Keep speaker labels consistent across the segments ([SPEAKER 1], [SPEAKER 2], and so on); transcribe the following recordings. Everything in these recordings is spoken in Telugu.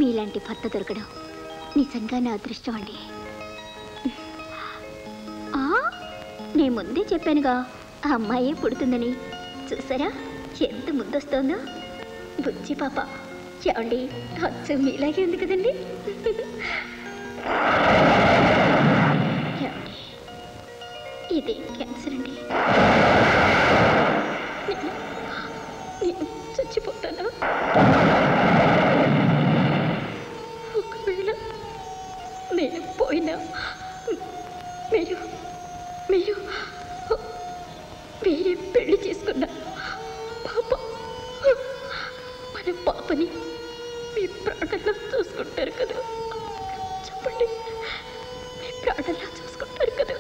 [SPEAKER 1] మీలాంటి భర్త దొరకడం నిజంగా నా అదృష్టం అండి. నేను ముందే చెప్పానుగా ఆ అమ్మాయే పుడుతుందని. చూసారా ఎంత ముద్దొస్తోందో. బుజ్జి పాప. ఏమండి అచ్చం మీలాగే ఉంది కదండి. ఏమండి ఇదే క్యాన్సర్ అండి. నేను చచ్చిపోతానా? ఒకవేళ నేను పోయినా మీరు మీరు వేరే పెళ్లి చేసుకున్నా పాప మన పాపని మీ ప్రాణంలో చూసుకుంటారు కదా. చెప్పండి, మీ ప్రాణంలో చూసుకుంటారు కదా.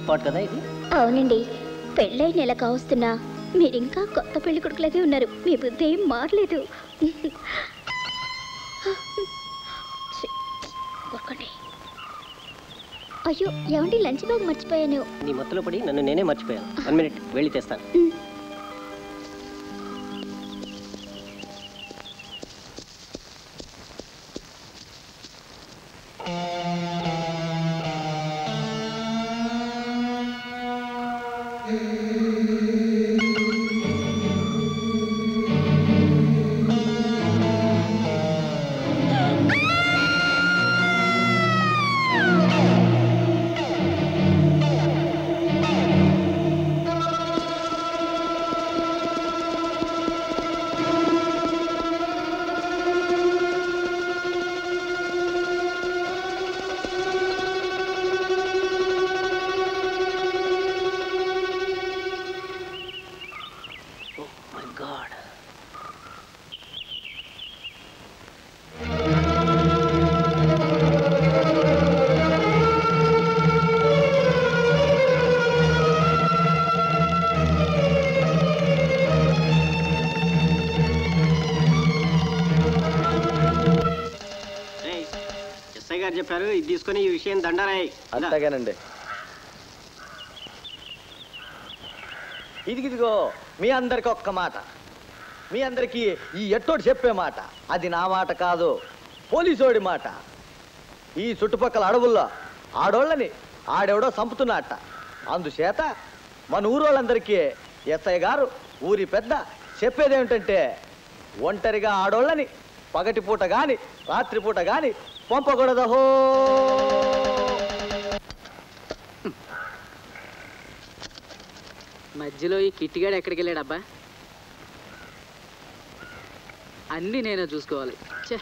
[SPEAKER 2] స్పాట్ కదా ఇది?
[SPEAKER 1] అవునండి. పెళ్ళై నెల కావస్తున్నా మీరింకా కొత్త పెళ్లి కొడుకులాగే ఉన్నారు. మీ బుద్ధి ఏం మారలేదు. అయ్యో ఏమండి లంచ్ బ్యాగ్ మర్చిపోయాను.
[SPEAKER 2] నీ మొత్తలో పడి నన్ను నేనే మర్చిపోయాను. 1 మినిట్ వెళ్ళి తెస్తాను. ఇది తీసుకొని ఈ విషయం దండరాయి.
[SPEAKER 3] అంతేగానండి. ఇదిగో మీ అందరికి ఒక్క మాట, మీ అందరికీ ఈ ఎట్టోడు చెప్పే మాట, అది నా మాట కాదు, పోలీసోడి మాట. ఈ చుట్టుపక్కల అడవుల్లో ఆడోళ్ళని ఆడెవడో చంపుతున్నట్ట. అందుచేత మన ఊరోళ్ళందరికీ ఎస్ఐ గారు ఊరి పెద్ద చెప్పేదేమిటంటే, ఒంటరిగా ఆడోళ్ళని పగటిపూట గాని రాత్రిపూట గాని పంపకూడదహో.
[SPEAKER 4] మధ్యలో ఈ కిట్టిగాడు ఎక్కడికి వెళ్ళాడబ్బా? అన్నీ నేనే చూసుకోవాలి. ఛే,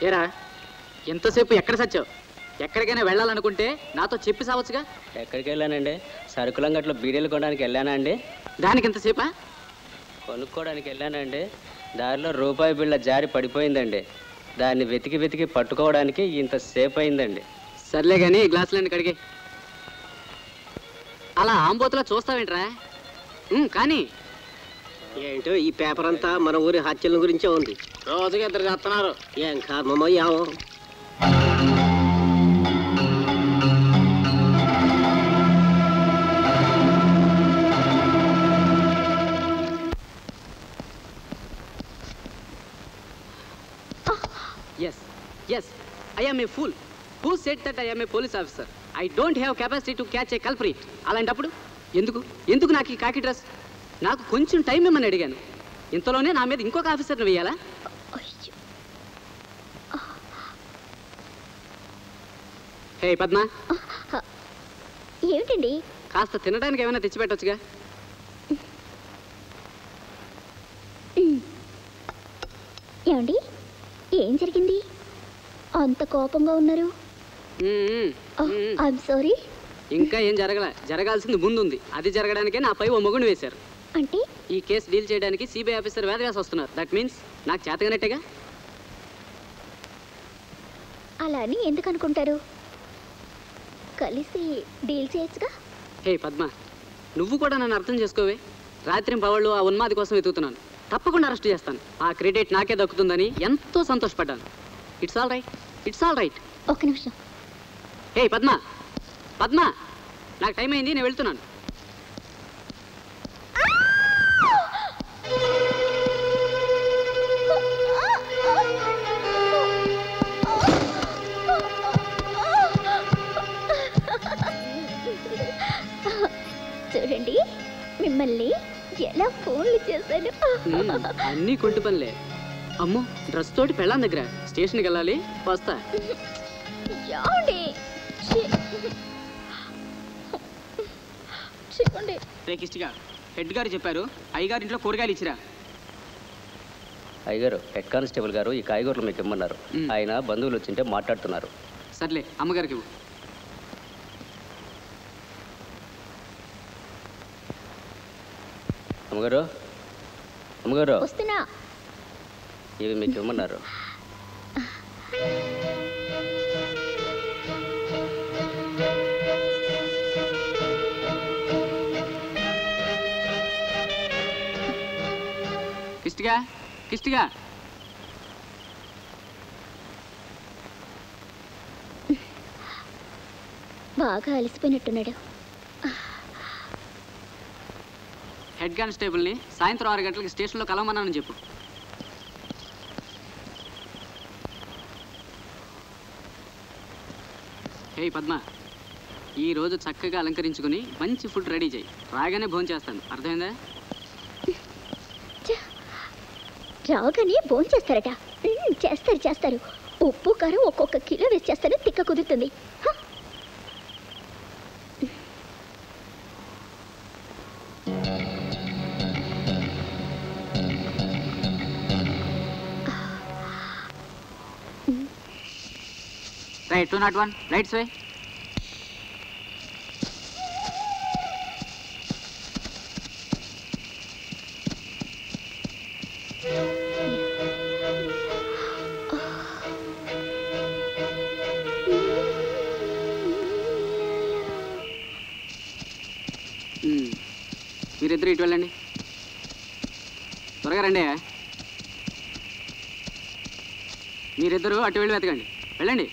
[SPEAKER 4] ఏరా ఎంతసేపు ఎక్కడ సచ్చావు? ఎక్కడికైనా వెళ్ళాలనుకుంటే నాతో చెప్పి సావచ్చుగా.
[SPEAKER 2] ఎక్కడికి వెళ్ళానండి? సరుకులంగట్లో బీడీలు కొనడానికి వెళ్ళానా అండి?
[SPEAKER 4] దానికి ఎంతసేపా?
[SPEAKER 2] కొనుక్కోవడానికి వెళ్ళానండి. దారిలో రూపాయి బిళ్ళ జారి పడిపోయిందండి. దాన్ని వెతికి వెతికి పట్టుకోవడానికి ఇంతసేపు అయిందండి.
[SPEAKER 4] సర్లే కానీ గ్లాసులన్నీ కడిగే. అలా ఆంబోతులా చూస్తావేంట్రా? కానీ
[SPEAKER 2] ఏంటో ఈ పేపర్ అంతా మన ఊరి హత్యల గురించే ఉంది.
[SPEAKER 4] రోజుగా ఇద్దరు చేస్తున్నారు.
[SPEAKER 2] ఏం కారణమో ఏమో.
[SPEAKER 4] Yes, I am a fool. Who said that I am a police officer? I don't have capacity to catch a culprit. అలాంటప్పుడు ఎందుకు నాకు ఈ కాకి డ్రెస్? నాకు కొంచెం టైం ఇమ్మని అడిగాను. ఇంతలోనే నా మీద ఇంకొక ఆఫీసర్ని వేయాలా? హే పద్మ,
[SPEAKER 1] ఏమిటండి?
[SPEAKER 4] కాస్త తినడానికి ఏమైనా తెచ్చిపెట్టొచ్చుగా.
[SPEAKER 1] ఏమండి, ఏం జరిగింది? అంత కోపంగా ఉన్నారు. I'm sorry.
[SPEAKER 4] ఇంకా ఏం జరగాల్సింది ముందుంది. అది జరగడానికే నా పై ఓ మొగుడు వేశారు.
[SPEAKER 1] అంటే
[SPEAKER 4] ఈ కేసు డీల్ చేయడానికి సిబిఐ ఆఫీసర్ వేదవ్యాస్ వస్తున్నారు. దట్ మీన్స్ నాకు చేతగానట్టేగా.
[SPEAKER 1] అలా అని ఎందుకు అనుకుంటారు? కలిసి డీల్ చేయొచ్చుగా.
[SPEAKER 4] హే పద్మ, నువ్వు కూడా నన్ను అర్థం చేసుకోవే. రాత్రి పవళ్ళు ఆ ఉన్మాది కోసం వెతుకుతున్నాను. తప్పకుండా అరెస్ట్ చేస్తాను. ఆ క్రెడిట్ నాకే దక్కుతుందని ఎంతో సంతోషపడ్డాను. It's all right.
[SPEAKER 1] ఒక్క నిమిషం.
[SPEAKER 4] హే పద్మ, నాకు టైం అయింది, నేను వెళ్తున్నాను.
[SPEAKER 1] చూడండి, మిమ్మల్ని ఎలా ఫోన్లు చేశాను.
[SPEAKER 4] అన్నీ కొంటి పనులే. అమ్మో, డ్రెస్ తోటి పెళ్ళాం దగ్గర స్టేషన్కి వెళ్ళాలి. వస్తా. కిష్టిగా హెడ్ గారు చెప్పారు, అయ్యగారు ఇంట్లో కూరగాయలు ఇచ్చిరా.
[SPEAKER 2] అయ్యగారు, హెడ్ కానిస్టేబుల్ గారు ఈ కాయగూరలు మీకు ఇమ్మన్నారు. ఆయన బంధువులు వచ్చింటే మాట్లాడుతున్నారు.
[SPEAKER 4] సర్లే, అమ్మగారికి ఇవ్వు.
[SPEAKER 2] అమ్మగారు అమ్మగారు
[SPEAKER 1] వస్తున్నా.
[SPEAKER 2] ఇవి మీకు ఇవ్వమన్నారు.
[SPEAKER 4] కిష్టిగా కిష్టిగా
[SPEAKER 1] బాగా అలసిపోయినట్టున్నాడు.
[SPEAKER 4] హెడ్ కానిస్టేబుల్ని సాయంత్రం 6 గంటలకి స్టేషన్లో కలవమన్నానని చెప్పు. హే పద్మ, ఈరోజు చక్కగా అలంకరించుకుని మంచి ఫుడ్ రెడీ చేయి. రాగానే భోజనం చేస్తాను, అర్థమైందా?
[SPEAKER 1] రాగానే భోజనం చేస్తారట. చేస్తారు చేస్తారు. ఉప్పు కారం ఒక్కొక్క కిలో వేసి చేస్తారు. తిక్క కుదురుతుంది.
[SPEAKER 4] రైట్ 201 రైట్స్ వే. మీరిద్దరు ఇటు వెళ్ళండి. త్వరగా రండి. మీరిద్దరు అటు వెళ్ళి వెతకండి. వెళ్ళండి.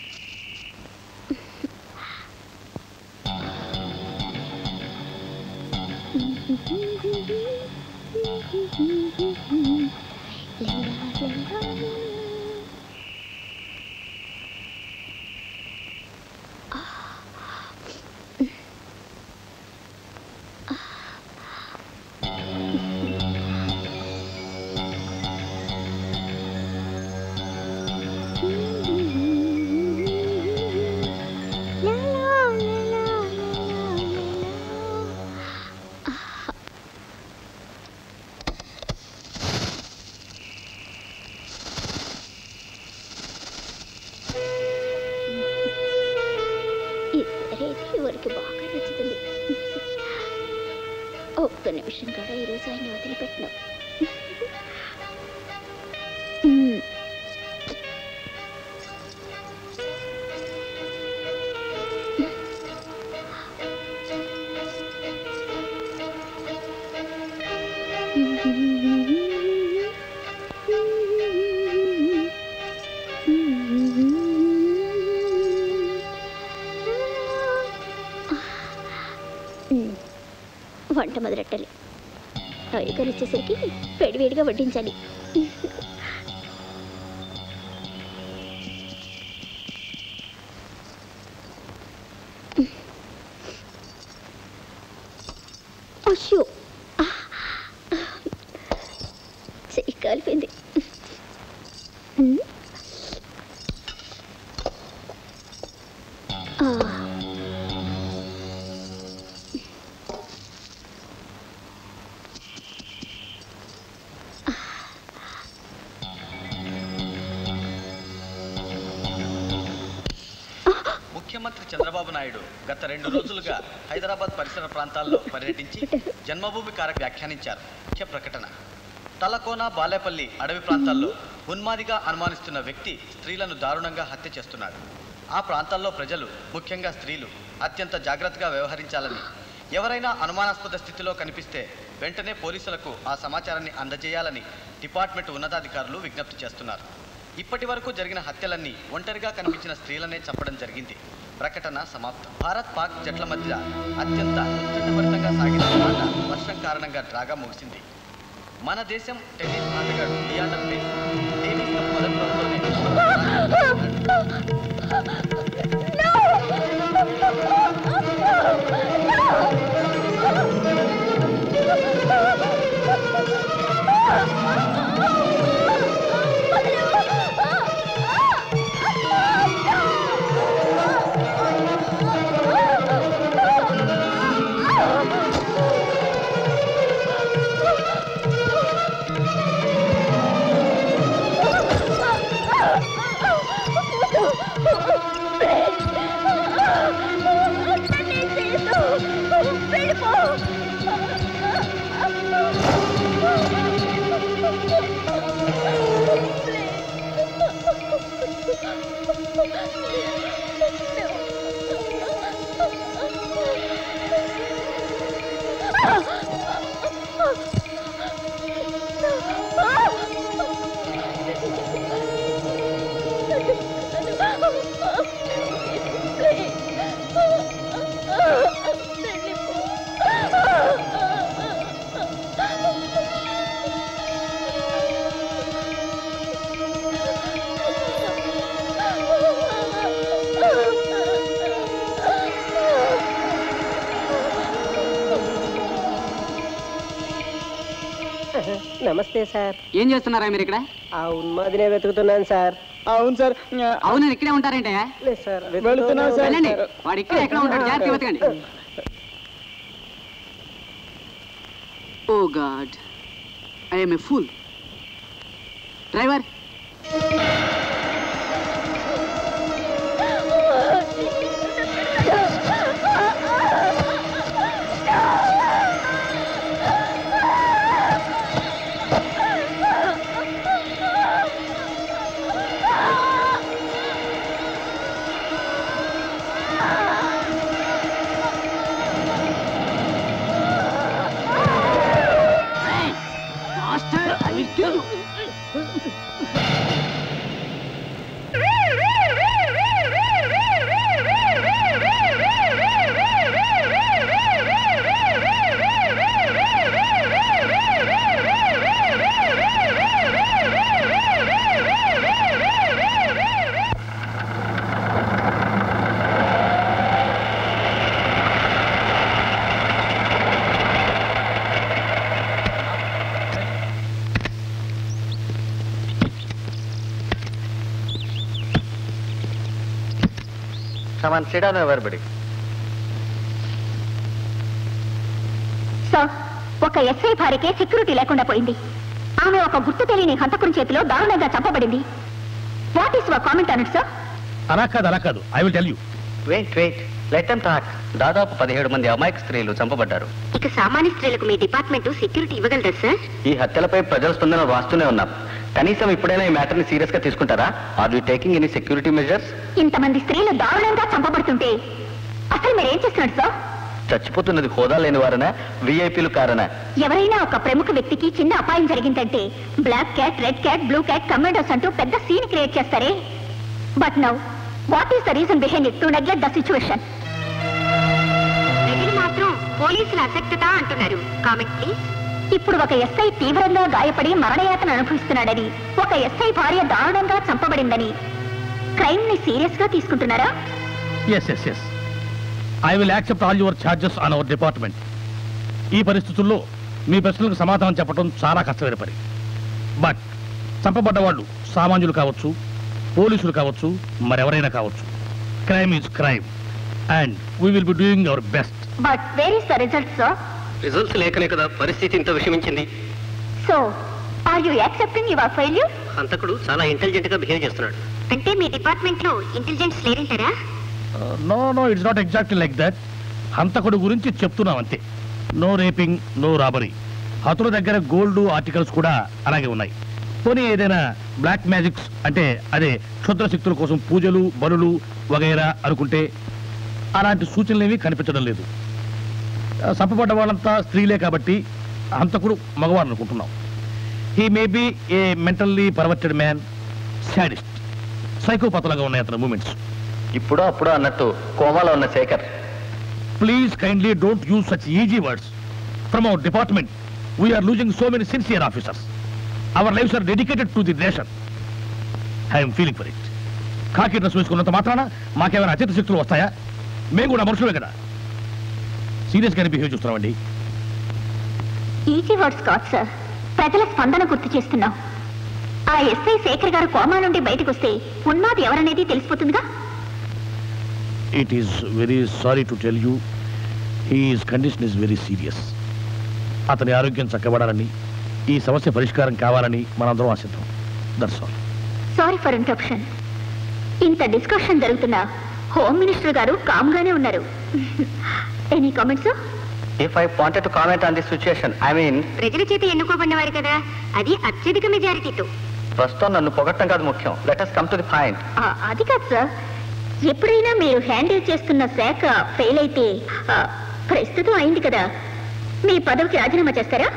[SPEAKER 1] ఎవరికి బాగా నచ్చుతుంది. ఒక్క నిమిషం కూడా ఈరోజు ఆయన వదిలిపెట్టినాం. వంట మొదలెట్టాలి. అయ్యగారు వచ్చేసరికి వేడివేడిగా వడ్డించాలి. అయ్యో, చెయ్యి కాలిపోయింది.
[SPEAKER 3] ముఖ్యమంత్రి చంద్రబాబు నాయుడు గత 2 రోజులుగా హైదరాబాద్ పరిసర ప్రాంతాల్లో పర్యటించి జన్మభూమి కారక వ్యాఖ్యానించారు. ముఖ్య ప్రకటన: తలకోన, బాలేపల్లి అడవి ప్రాంతాల్లో ఉన్మాదిగా అనుమానిస్తున్న వ్యక్తి స్త్రీలను దారుణంగా హత్య చేస్తున్నాడు. ఆ ప్రాంతాల్లో ప్రజలు, ముఖ్యంగా స్త్రీలు అత్యంత జాగ్రత్తగా వ్యవహరించాలని, ఎవరైనా అనుమానాస్పద స్థితిలో కనిపిస్తే వెంటనే పోలీసులకు ఆ సమాచారాన్ని అందజేయాలని డిపార్ట్మెంట్ ఉన్నతాధికారులు విజ్ఞప్తి చేస్తున్నారు. ఇప్పటి వరకు జరిగిన హత్యలన్నీ ఒంటరిగా కనిపించిన స్త్రీలనే చంపడం జరిగింది. ప్రకటన సమాప్తం. భారత్ పాక్ జట్ల మధ్య అత్యంత ఉత్కంఠభరితంగా సాగిన ఆట వర్షం కారణంగా డ్రాగా ముగిసింది. మన దేశం టెన్నిస్ ఆటగాడు లియాండర్ పేస్ డేవిస్ కప్ మొదటి రోజులోనే
[SPEAKER 5] నమస్తే సార్.
[SPEAKER 4] ఏం చేస్తున్నారా మీరు ఇక్కడ?
[SPEAKER 5] ఆ ఉన్మాదినే వెతుకుతున్నాను సార్. అవును సార్.
[SPEAKER 4] అవును, ఇక్కడే ఉంటారేంటే?
[SPEAKER 5] లేదు సార్,
[SPEAKER 4] వెళ్ళండి. వాడు ఇక్కడ ఎక్కడ ఉంటాడు, జాగ్రత్త వెతకండి. Oh God, I am a fool. Driver,
[SPEAKER 3] Come on, sit down, everybody.
[SPEAKER 1] Sir, ఒక ఎస్ఐ భార్యకే సెక్యూరిటీ లేకుండా పోయింది. ఆమె ఒక గుర్తు తెలియని హంతకుని చేతిలో దారుణంగా చంపబడింది. What is your comment on it sir?
[SPEAKER 6] అలా కాదు, I will tell you.
[SPEAKER 2] Wait let them talk. దాదాపు 17 మంది అమాయక స్త్రీలు చంపబడ్డారు.
[SPEAKER 1] ఇక సామాన్య స్త్రీలకు మీ డిపార్ట్మెంట్ సెక్యూరిటీ ఇవ్వగలరా సార్?
[SPEAKER 2] ఈ హత్యలపై ప్రజల స్పందన వాస్తూనే ఉన్నాం. కనీసం ఇప్పుడైనా ఈ మ్యాటర్ ని సీరియస్ గా తీసుకుంటారా? Are you taking any security measures?
[SPEAKER 1] ఇంతమంది స్త్రీలు దారుణంగా చంపబడుతుంటే అసలు మీరేం చేస్తున్నారు సార్?
[SPEAKER 2] చచ్చిపోతున్నది హోదా లేని వారనా, విఐపీలు కారనా?
[SPEAKER 1] ఎవరైనా ఒక ప్రముఖ వ్యక్తికి చిన్న అపాయం జరిగిందంటే black cat, red cat, blue cat, commandos అంటూ పెద్ద సీన్ క్రియేట్ చేస్తారే. But now what is the reason behind it to neglect the situation? ప్రజలు మాత్రం పోలీసుల అసక్తత అంటున్నారు. Comment please. ఇప్పుడు ఒక ఎస్ఐ తీవ్రంగా గాయపడి మరణయాతన అనుభవిస్తున్నాడని, ఒక ఎస్ఐ భార్య దారుణంగా చంపబడిందని క్రైమ్ ని సీరియస్ గా తీసుకుంటున్నారా?
[SPEAKER 6] Yes I will accept all your charges on our department. ఈ పరిస్థితుల్లో మీ ప్రశ్నలకు సమాధానం చెప్పడం చాలా కష్టమైన పని. బట్ చంపబడ్డ వాళ్ళు సామాన్యులు కావచ్చు, పోలీసులు కావచ్చు, మరెవరైనా కావచ్చు. Crime is crime and we will be doing our best.
[SPEAKER 1] But where is the result sir?
[SPEAKER 2] Results లేకనే కదా పరిస్థితి ఇంత విషమించింది.
[SPEAKER 1] So are you accepting your failure?
[SPEAKER 2] హంతకుడు చాలా ఇంటెలిజెంట్ గా బిహేవ్ చేస్తున్నాడు.
[SPEAKER 1] అంటే మీ డిపార్ట్మెంట్ లో ఇంటెలిజెన్స్ లేరంటారా?
[SPEAKER 6] No it's not exactly like that. హంతకుడు గురించి చెప్తున్నాం అంతే. No raping, no robbery. హతుల దగ్గర గోల్డ్ ఆర్టికల్స్ కూడా అలాగే ఉన్నాయి. పోనీ ఏదైనా బ్లాక్ మ్యాజిక్స్ అంటే అదే క్షుద్ర శక్తుల కోసం పూజలు, బలులు వగైరా అనుకుంటే అలాంటి సూచనలేవి కనిపించడం లేదు. చంపబడ్డ వాళ్ళంతా స్త్రీలే కాబట్టి హంతకుడు మగవాడు అనుకుంటున్నాం. He may be a mentally perverted man, sadist, సైకోపాతులుగా ఉన్నాయి అతని మూమెంట్స్.
[SPEAKER 2] ఇప్పుడు అప్పుడు అన్నట్టు కోమాలో ఉన్న Shekhar.
[SPEAKER 6] Please kindly don't use such easy words. From our department we are losing so many sincere officers. Our lives are dedicated to the nation. I'm feeling for it. Khaki dress వేసుకున్నంత మాత్రాన మాకేమైనా అచేత శక్తులు వస్తాయా? మేము కూడా మనుషులే కదా. సీరియస్ గానే బిహేవ్ చూస్తున్నామండి.
[SPEAKER 1] ఈజీ వర్డ్స్ కాదు సార్, ప్రజల స్పందన గుర్తు చేస్తున్నాం. ఆ ఎస్ఐ శేఖర్ గారు కోమా నుండి బయటకు వస్తే ఉన్నది ఎవరనేది తెలిసిపోతుందిగా.
[SPEAKER 6] It is very sorry to tell you, his condition is very serious. అతని ఆరోగ్యం చక్కబడాలని, ఈ సమస్య పరిష్కారం కావాలని మనందరం ఆశిద్దాం. That's all.
[SPEAKER 1] Sorry for interruption. ఇంత డిస్కషన్ జరుగుతున్నా హోమ్ మినిస్టర్ గారు కామ్గానే ఉన్నారు. Any comments?
[SPEAKER 2] If I wanted to comment on this situation, I mean
[SPEAKER 1] ప్రజల చేత ఎన్నుకోబడిన వారు కదా, అది అత్యధిక మెజారిటీతో.
[SPEAKER 3] ప్రస్తుతం నన్ను పొగట్టం కాదు ముఖ్యం. Let us come to the point.
[SPEAKER 1] అది కాదు సార్, ఎప్పుడైనా మీరు హ్యాండిల్ చేస్తున్న శాఖ ఫెయిల్ అయితే ప్రస్తుతం అయింది కదా, మీ పదవికి రాజీనామా చేస్తారా?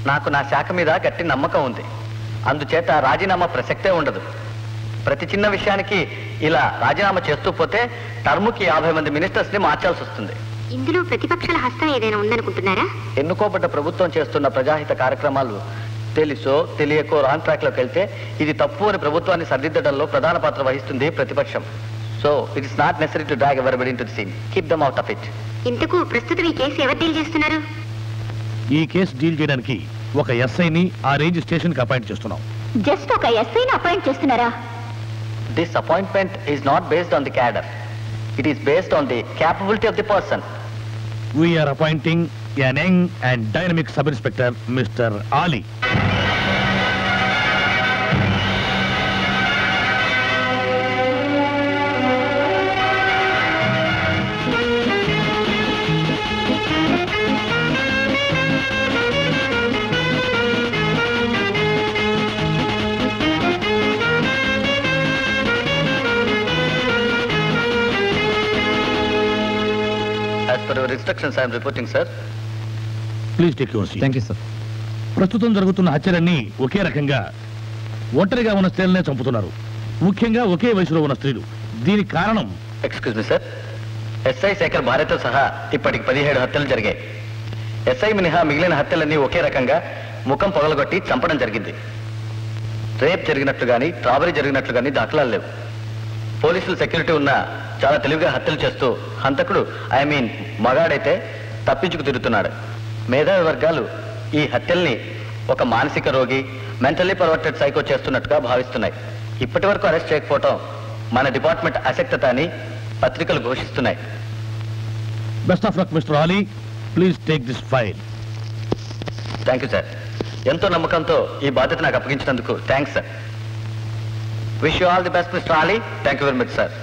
[SPEAKER 3] నాకు నా శాఖ మీద గట్టి నమ్మకం ఉంది. అందుచేత రాజీనామా ప్రసక్తే ఉండదు. ప్రతి చిన్న విషయానికి ఇలా రాజీనామా చేస్తూ పోతే టర్ముకి 50 మంది మినిస్టర్స్ ని మార్చాల్సి వస్తుంది.
[SPEAKER 1] ఇందులో ప్రతిపక్షాల హస్తం ఏదైనా ఉందనుకుంటున్నారా?
[SPEAKER 3] ఎన్నుకోబడ్డ ప్రభుత్వం చేస్తున్న ప్రజాహిత కార్యక్రమాలు తెలుసో తెలియకో రాంగ్ ట్రాక్ లోకి వెళ్తే ఇది తప్పు అని ప్రభుత్వాన్ని సరిదిద్దడంలో ప్రధాన పాత్ర వహిస్తుంది ప్రతిపక్షం. So it is not necessary to drag everybody into the scene. Keep them out of it.
[SPEAKER 1] ఇంతకు ప్రస్తుతం ఈ కేసు ఎవరు డీల్ చేస్తున్నారు?
[SPEAKER 6] ఈ కేసు డీల్ చేయడానికి ఒక ఎస్ఐని ఆ రేంజ్ స్టేషన్ కి అపాయింట్ చేస్తున్నాం.
[SPEAKER 1] జస్ట్ ఒక ఎస్ఐని అపాయింట్ చేస్తున్నారా?
[SPEAKER 3] This appointment is not based on the cadre. It is based on the capability of the person.
[SPEAKER 6] We are appointing an young and dynamic sub-inspector, Mr. Ali.
[SPEAKER 3] As per your instructions, I am reporting, sir.
[SPEAKER 6] Please take your seat.
[SPEAKER 5] Thank you sir.
[SPEAKER 6] ప్రస్తుతం జరుగుతున్న హత్యలన్నీ ఒకే రకంగా ఒంటరిగా ఉన్న స్త్రీలనే చంపుతున్నారు, ముఖ్యంగా ఒకే వయసులో ఉన్న స్త్రీలు. దీనికి కారణం
[SPEAKER 3] excuse me sir, SI Shekhar భార్యతో సహా ఇప్పటికి 17 హత్యలు జరిగాయి. ఎస్ఐ మినహా మిగిలిన హత్యలన్నీ ఒకే రకంగా ముఖం పొగలగొట్టి చంపడం జరిగింది. రేప్ జరిగినట్లు కానీ ట్రాబరీ జరిగినట్లు కానీ దాఖలాలు లేవు. పోలీసులు సెక్యూరిటీ ఉన్న చాలా తెలివిగా హత్యలు చేస్తూ హంతకుడు మగాడైతే తప్పించుకు తిరుగుతున్నాడు. మేధావి వర్గాలు ఈ హత్యల్ని ఒక మానసిక రోగి, మెంటల్లీ పర్వర్టెడ్ సైకో చేస్తున్నట్టుగా భావిస్తున్నాయి. ఇప్పటి వరకు అరెస్ట్ చేయకపోవటం మన డిపార్ట్మెంట్ అశక్తత అని పత్రికలు ఘోషిస్తున్నాయి.
[SPEAKER 6] Best of luck mister Ali. Please take this file.
[SPEAKER 3] Thank you sir. ఎంతో నమ్మకంతో ఈ బాధ్యత నాకు అప్పగించినందుకు thanks sir. Wish you all the best mister Ali. Thank you very much sir.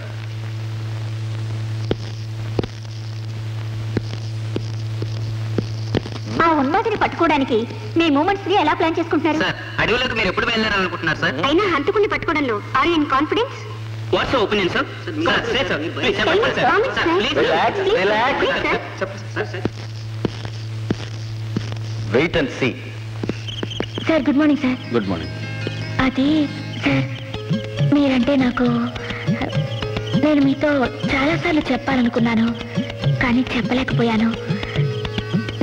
[SPEAKER 1] ఆ ఉన్మాదిని పట్టుకోవడానికి మీ మూమెంట్స్ ని ఎలా ప్లాన్ చేసుకుంటున్నారు?
[SPEAKER 4] సార్, అడవులకు మీరు ఎప్పుడు వెళ్ళాలనుకుంటున్నారు సార్?
[SPEAKER 1] అయినా హంతకుడిని పట్టుకోవడంలో are you in confidence?
[SPEAKER 4] What's your opinion sir?
[SPEAKER 3] Wait and see.
[SPEAKER 1] Sir good morning sir.
[SPEAKER 6] Good morning.
[SPEAKER 1] అది సార్, మీరంటే నాకు, నేను మీతో చాలాసార్లు చెప్పాలనుకున్నాను కానీ చెప్పలేకపోయాను.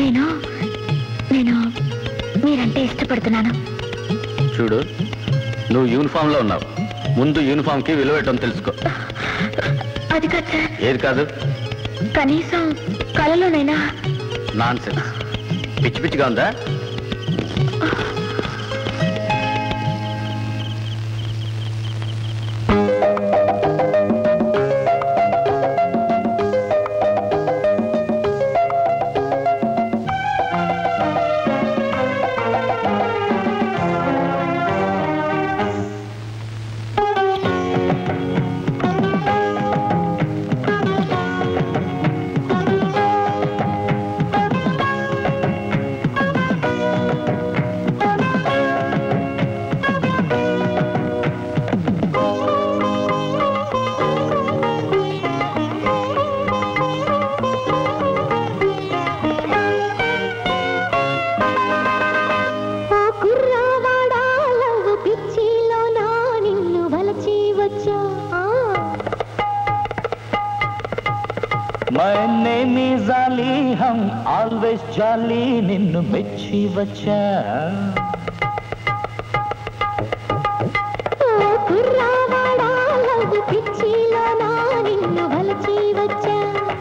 [SPEAKER 1] నేను మీరంటే ఇష్టపడుతున్నాను.
[SPEAKER 3] చూడు, నువ్వు యూనిఫామ్ లో ఉన్నావు. ముందు యూనిఫామ్ కి విలువ పెట్టడం తెలుసుకో.
[SPEAKER 1] అది కాదు సార్.
[SPEAKER 3] ఏది కాదు?
[SPEAKER 1] కనీసం కళలోనైనా.
[SPEAKER 3] Non sense. పిచ్చి పిచ్చిగా ఉందా?
[SPEAKER 7] జాలి నిన్ను మెచ్చి వచ్చా.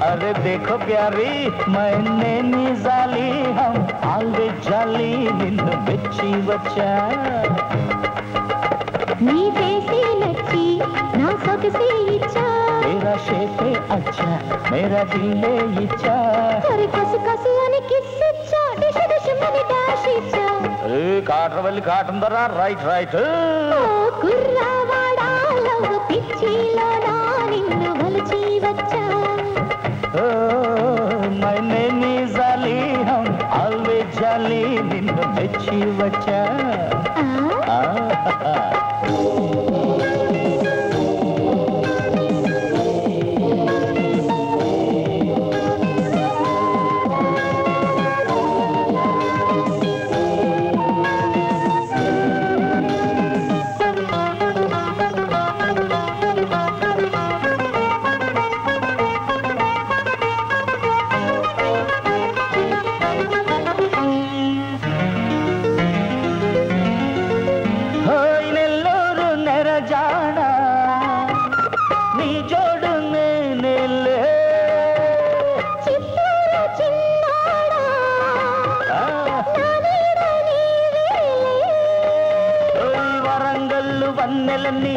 [SPEAKER 7] अरे देखो प्यारी मैंने निजाली हम आल्वे जाली నిన్ను మెచ్చి వచ్చా.
[SPEAKER 1] నీ ఫేసే నచ్చి నా సొగసే ఇచ్చా.
[SPEAKER 7] मेरा शेप अच्छा मेरा दिल इच्छा.
[SPEAKER 1] అరే కసి కసి అని కిస్ ఇచ్చా. డిష్ డిష్ మని డాష్ ఇచ్చా.
[SPEAKER 7] ఏ కాటవల్లి కాటుందరా. Right right.
[SPEAKER 1] ఓ కుర్రవాడా లవ్ పిచ్చిలో నా నిన్ను వలచి వచ్చా.
[SPEAKER 7] मैंने निजाली हम आल्वे जाली జాలి నిన్ను మెచ్చి వచ్చా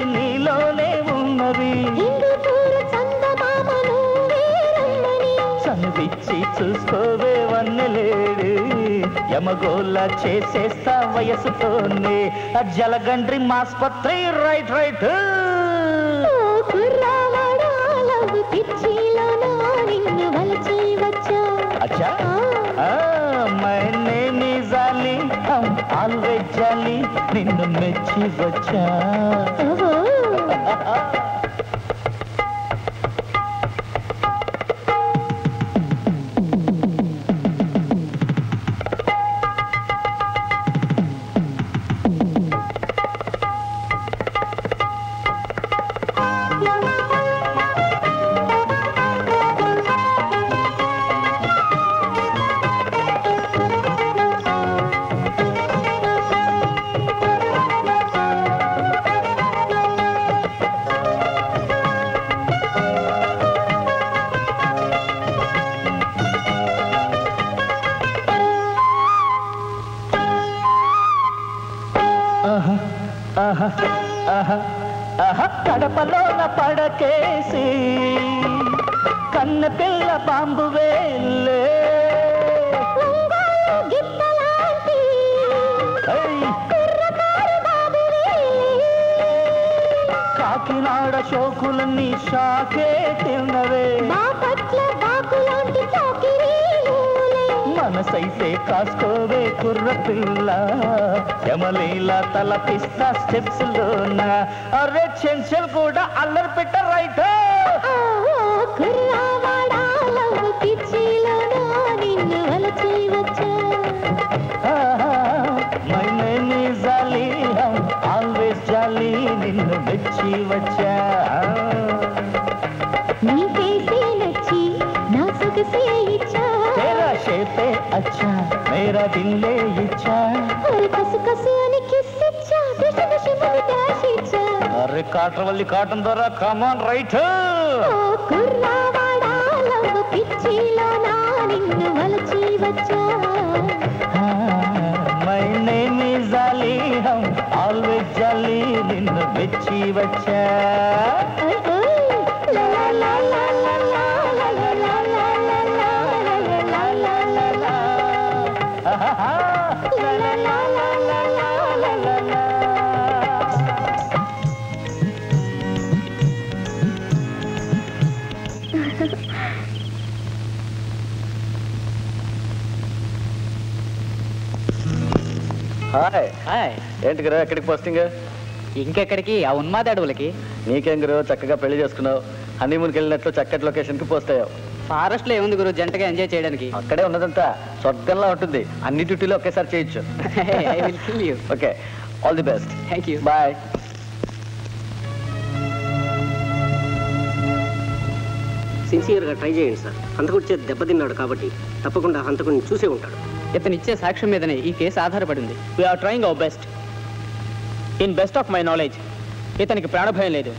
[SPEAKER 7] నీలోనే ఉన్నవి చనువిచ్చి చూసుకోవే వన్నెలేడు యమగోళ చేసేస్తా వయసుతోనే జలగండ్రి మాస్పత్రి రైట్ రైట్ అచ్చా మైనే నిజాలి ఆల్వేజ్ జాలి నిన్ను మెచ్చి వచ్చా కడపలోన పడకేసి కన్న పిల్ల బాంబు వేలే కాకినాడ షోకులన్నీ షాకే తిన్నవే మనసైతే కాసుకోవే కుర్ర పిల్ల యమలీల తలపిస్తా స్టెప్స్ లోన అరే చెంచల్ కూడా అల్లరి పెట్ట రైట్ మైనే నిజాలి ఆల్వేస్ జాలి నిన్ను మెచ్చి వచ్చా तेरा शेप अच्छा मेरा दिल ले इच्छा अरे काटरवल्ली काटन द्वारा come on right my name is Ali हम always jolly నిన్ను మెచ్చి వచ్చా హాయ్
[SPEAKER 3] హాయ్
[SPEAKER 7] ఏంటి గురు ఎక్కడికి పోస్టింగ్
[SPEAKER 3] ఇంకెక్కడికి ఆ ఉన్మాద అడవులకి
[SPEAKER 7] నీకేం గురు చక్కగా పెళ్లి చేసుకున్నావు హనీమూన్కి వెళ్ళినట్లు చక్కటి లొకేషన్కి పోస్ట్ అయ్యావు
[SPEAKER 3] ఫారెస్ట్ లో ఏముంది గురు జంటగా ఎంజాయ్ చేయడానికి
[SPEAKER 7] అక్కడే ఉన్నదంతా స్వర్గంలా ఉంటుంది అన్ని డ్యూటీలు ఒకేసారి చేయొచ్చు okay all the best
[SPEAKER 3] thank you
[SPEAKER 7] bye
[SPEAKER 5] సిన్సియర్గా ట్రై చేయండి సార్. హంతకుడి చేతి దెబ్బతిన్నాడు కాబట్టి తప్పకుండా హంతకుడిని చూసే ఉంటాడు.
[SPEAKER 3] ఇతను ఇచ్చే సాక్ష్యం మీదనే ఈ కేసు ఆధారపడింది.
[SPEAKER 8] We're trying our best. In best of my knowledge ఇతనికి ప్రాణభయం లేదు.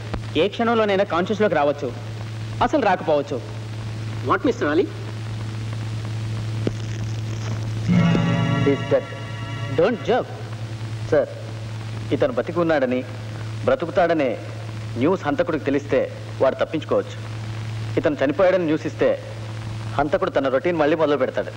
[SPEAKER 8] ఏ క్షణంలోనైనా కాన్షియస్లోకి రావచ్చు, అసలు రాకపోవచ్చు.
[SPEAKER 5] What mister Ali?
[SPEAKER 8] Don't joke
[SPEAKER 7] sir. ఇతను బతికి ఉన్నాడని బ్రతుకుతాడనే న్యూస్ హంతకుడికి తెలిస్తే వాడు తప్పించుకోవచ్చు. ఇతను చనిపోయాడని న్యూస్ ఇస్తే హంతకుడు తన రొటీన్ మళ్ళీ మొదలు పెడతాడు.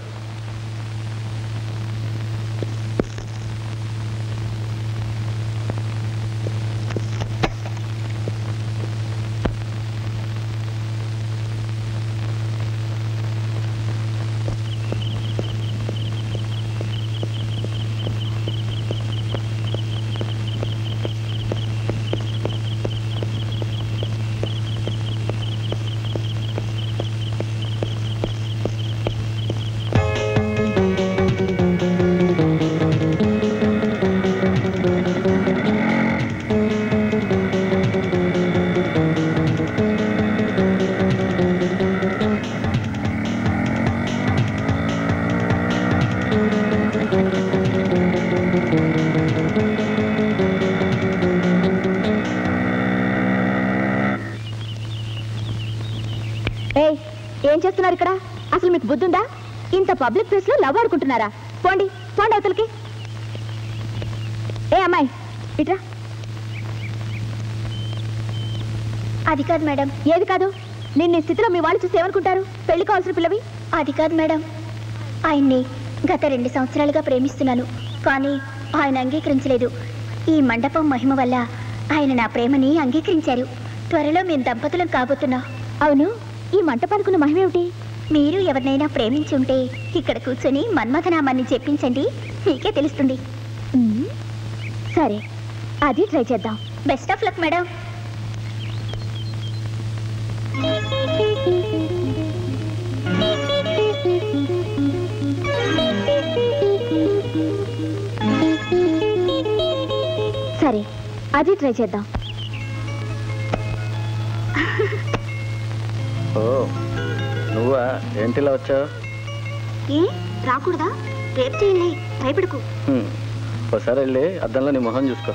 [SPEAKER 1] పబ్లిక్ ప్లేస్ లో లవ్ ఆడుకుంటున్నారా? పోండి పోండి అవతలకి. ఏ అమ్మాయి ఇట్రా. అది కాదు మేడం. ఏది కాదు? నిన్న ఈ స్థితిలో మీ వాళ్ళు చూసి ఏమనుకుంటారు? పెళ్లి కావాల్సిన పిల్లవి. అది కాదు మేడం, ఆయన్ని గత 2 సంవత్సరాలుగా ప్రేమిస్తున్నాను, కానీ ఆయన అంగీకరించలేదు. ఈ మండపం మహిమ వల్ల ఆయన నా ప్రేమని అంగీకరించారు. త్వరలో మేము దంపతులం కాబోతున్నా. అవును, ఈ మంటపానికున్న మహిమ ఏమిటి? మీరు ఎవరినైనా ప్రేమించి ఉంటే ఇక్కడ కూర్చొని మన్మథనామాన్ని చెప్పించండి, మీకే తెలుస్తుంది. సరే, అది ట్రై చేద్దాం. Best of luck madam. సరే, అది ట్రై చేద్దాం.
[SPEAKER 7] ఓ నువ్వా? ఏంటిలా వచ్చావు?
[SPEAKER 1] ఏ రాకూడదా? రేపు చేయండి, భయపడకు.
[SPEAKER 7] ఒకసారి వెళ్ళి అద్దంలో నీ మొహం చూసుకో.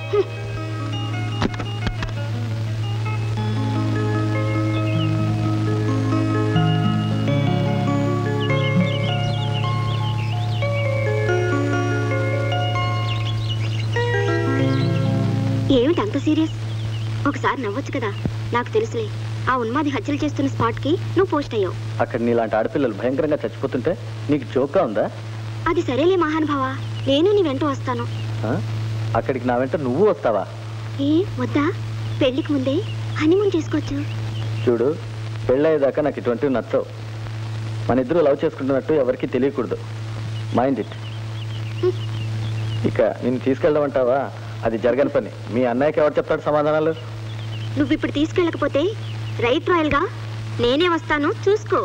[SPEAKER 1] ఏమిటి అంత సీరియస్? ఒకసారి నవ్వచ్చు కదా. నాకు తెలుసులే, ఆ ఉన్మాది హత్యలు చేస్తున్న స్పాట్కి నువ్వు పోస్ట్ అయ్యావు.
[SPEAKER 7] అక్కడ నీలాంటి ఆడపిల్లలు భయంకరంగా చచ్చిపోతుంటే నీకు జోక్గా ఉందా?
[SPEAKER 1] అది సరేలే మహానుభావ, నేను నీ వెంట వస్తాను.
[SPEAKER 7] అక్కడికి నా వెంట నువ్వు వస్తావా?
[SPEAKER 1] ఏ వద్దా? పెళ్లికి ముందే హనీమూన్ చేసుకోవచ్చు.
[SPEAKER 7] చూడు, పెళ్ళయ్యేదాకా నాకు ఇటువంటివి నచ్చవు. మన ఇద్దరు లవ్ చేసుకుంటున్నట్టు ఎవరికి తెలియకూడదు. Mind it. ఇక నిన్ను తీసుకెళ్ళమంటావా? అది జరగని పని. మీ అన్నయ్యకి ఎవరు చెప్తాడు సమాధానాలు?
[SPEAKER 1] నువ్వు ఇప్పుడు తీసుకెళ్ళకపోతే రైట్ రాయల్గా నేనే వస్తాను, చూసుకో.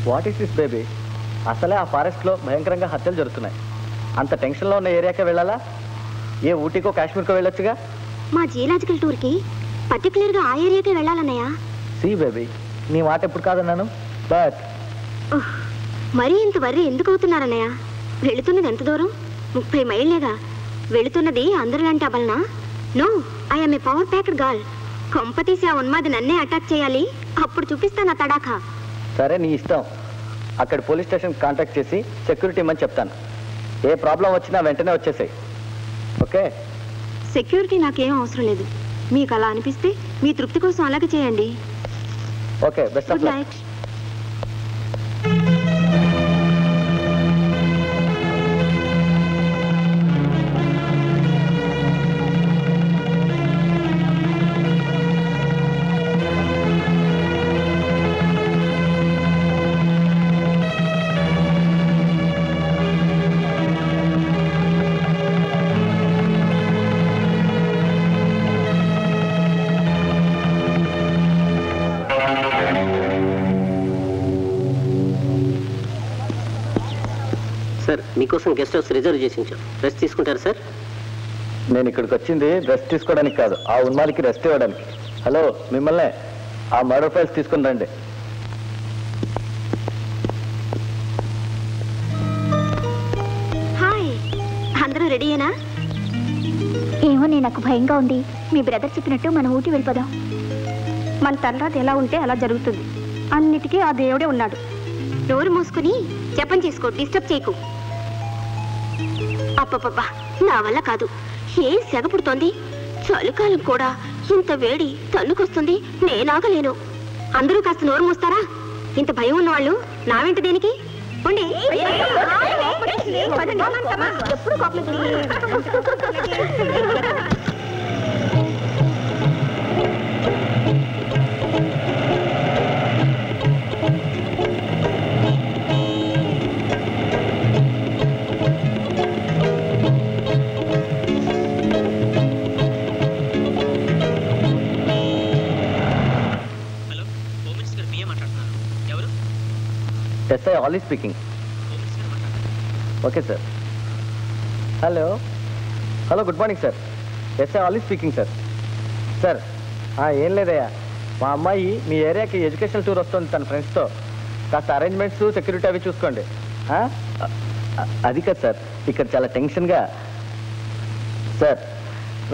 [SPEAKER 7] What is this baby? అసలే ఆ ఫారెస్ట్లో భయంకరంగా హత్యలు జరుగుతున్నాయి. అంత టెన్షన్లో ఉన్న ఏరియాకే వెళ్ళాలా? ఏ ఊటీకో కాశ్మీర్కో వెళ్ళొచ్చుగా.
[SPEAKER 1] మా జియోలాజికల్ టూర్కి పర్టికులర్గా ఆ ఏరియాకే వెళ్ళాలన్నయ్యా.
[SPEAKER 7] సీ బేబీ, నీ మాట ఎప్పుడు కాదన్నాను. బట్
[SPEAKER 1] మరీ ఇంత వర్రీ ఎందుకు అవుతున్నారన్నయ్య? వెళుతున్నది ఎంత దూరం? 30 మైళ్ళేగా. వెళుతున్నది అందరిలాంటి అబలనా? No, I'm a power packed girl. కొంపతీసి ఆ ఉన్మాది నన్నే అటాక్ చేయాలి, అప్పుడు చూపిస్తాను ఆ తడాఖా.
[SPEAKER 7] సరే, నీ ఇష్టం. అక్కడ పోలీస్ స్టేషన్ కాంటాక్ట్ చేసి సెక్యూరిటీ ఇమ్మని చెప్తాను. ఏ ప్రాబ్లం వచ్చినా వెంటనే వచ్చేసాయి. ఓకే?
[SPEAKER 1] సెక్యూరిటీ నాకేం అవసరం లేదు. మీకు అలా అనిపిస్తే మీ తృప్తి కోసం అలాగే చేయండి.
[SPEAKER 7] Okay, best of
[SPEAKER 1] good
[SPEAKER 7] luck.
[SPEAKER 1] Night.
[SPEAKER 5] Sir, మీకోసం గెస్ట్ హౌస్ రిజర్వ్ చేసి ఉంచాం. రెస్ట్ తీసుకుంటారు సార్?
[SPEAKER 7] నేను ఇక్కడికి వచ్చింది రెస్ట్ తీసుకోవడానికి కాదు, ఆ ఉన్మాదికి రెస్ట్ ఇవ్వడానికి. హలో, మిమ్మల్నే. ఆ మర్డర్ ఫైల్స్ తీసుకుని రండి.
[SPEAKER 1] హాయ్, అందరూ రెడీయేనా? ఏమో, నాకు భయంగా ఉంది. మీ బ్రదర్ చెప్పినట్టు మనం ఊటీ వెళ్ళిపోదాం. మన తర్వాత ఎలా ఉంటే అలా జరుగుతుంది. అన్నిటికీ ఆ దేవుడే ఉన్నాడు. నోరు మూసుకుని జపం చేసుకో, డిస్టర్బ్ చేయకు. అప్పపబ్బా, నా వల్ల కాదు. ఏం సెగ పుడుతోంది. చలికాలం కూడా ఇంత వేడి తన్నుకొస్తుంది. నేనాగలేను. అందరూ కాస్త నోరు మూస్తారా? ఇంత భయం ఉన్న వాళ్ళు నా వెంట దేనికి? ఉండి. ఎప్పుడు
[SPEAKER 7] Ali speaking. Okay sir. Hello hello, good morning sir. SI Ali speaking sir. Sir ఏం లేదయ్యా, మా అమ్మాయి మీ ఏరియాకి ఎడ్యుకేషనల్ టూర్ వస్తుంది తన ఫ్రెండ్స్తో. కాస్త అరేంజ్మెంట్స్ సెక్యూరిటీ అవి చూసుకోండి. అది కాదు సార్, ఇక్కడ చాలా టెన్షన్గా. సార్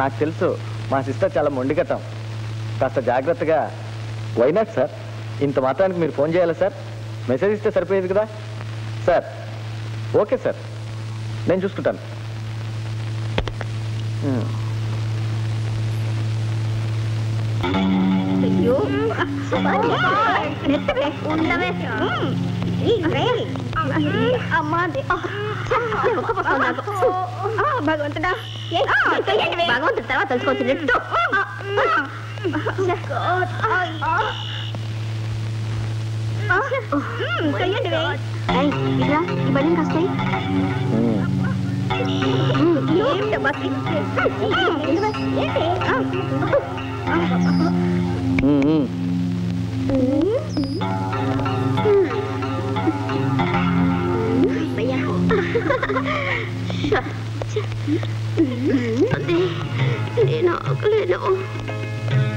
[SPEAKER 7] నాకు తెలుసు మా సిస్టర్ చాలా మొండిగతం, కాస్త జాగ్రత్తగా. వైనాట్ సార్, ఇంత మాత్రానికి మీరు ఫోన్ చేయాలా సార్? మెసేజ్ ఇస్తే సరిపోయేది కదా సార్. ఓకే సార్, నేను చూసుకుంటాను.
[SPEAKER 1] భగవంతుడా, భగవంతుడు తర్వాత తెలుసుకోవచ్చు. బలం కాస్తాయి.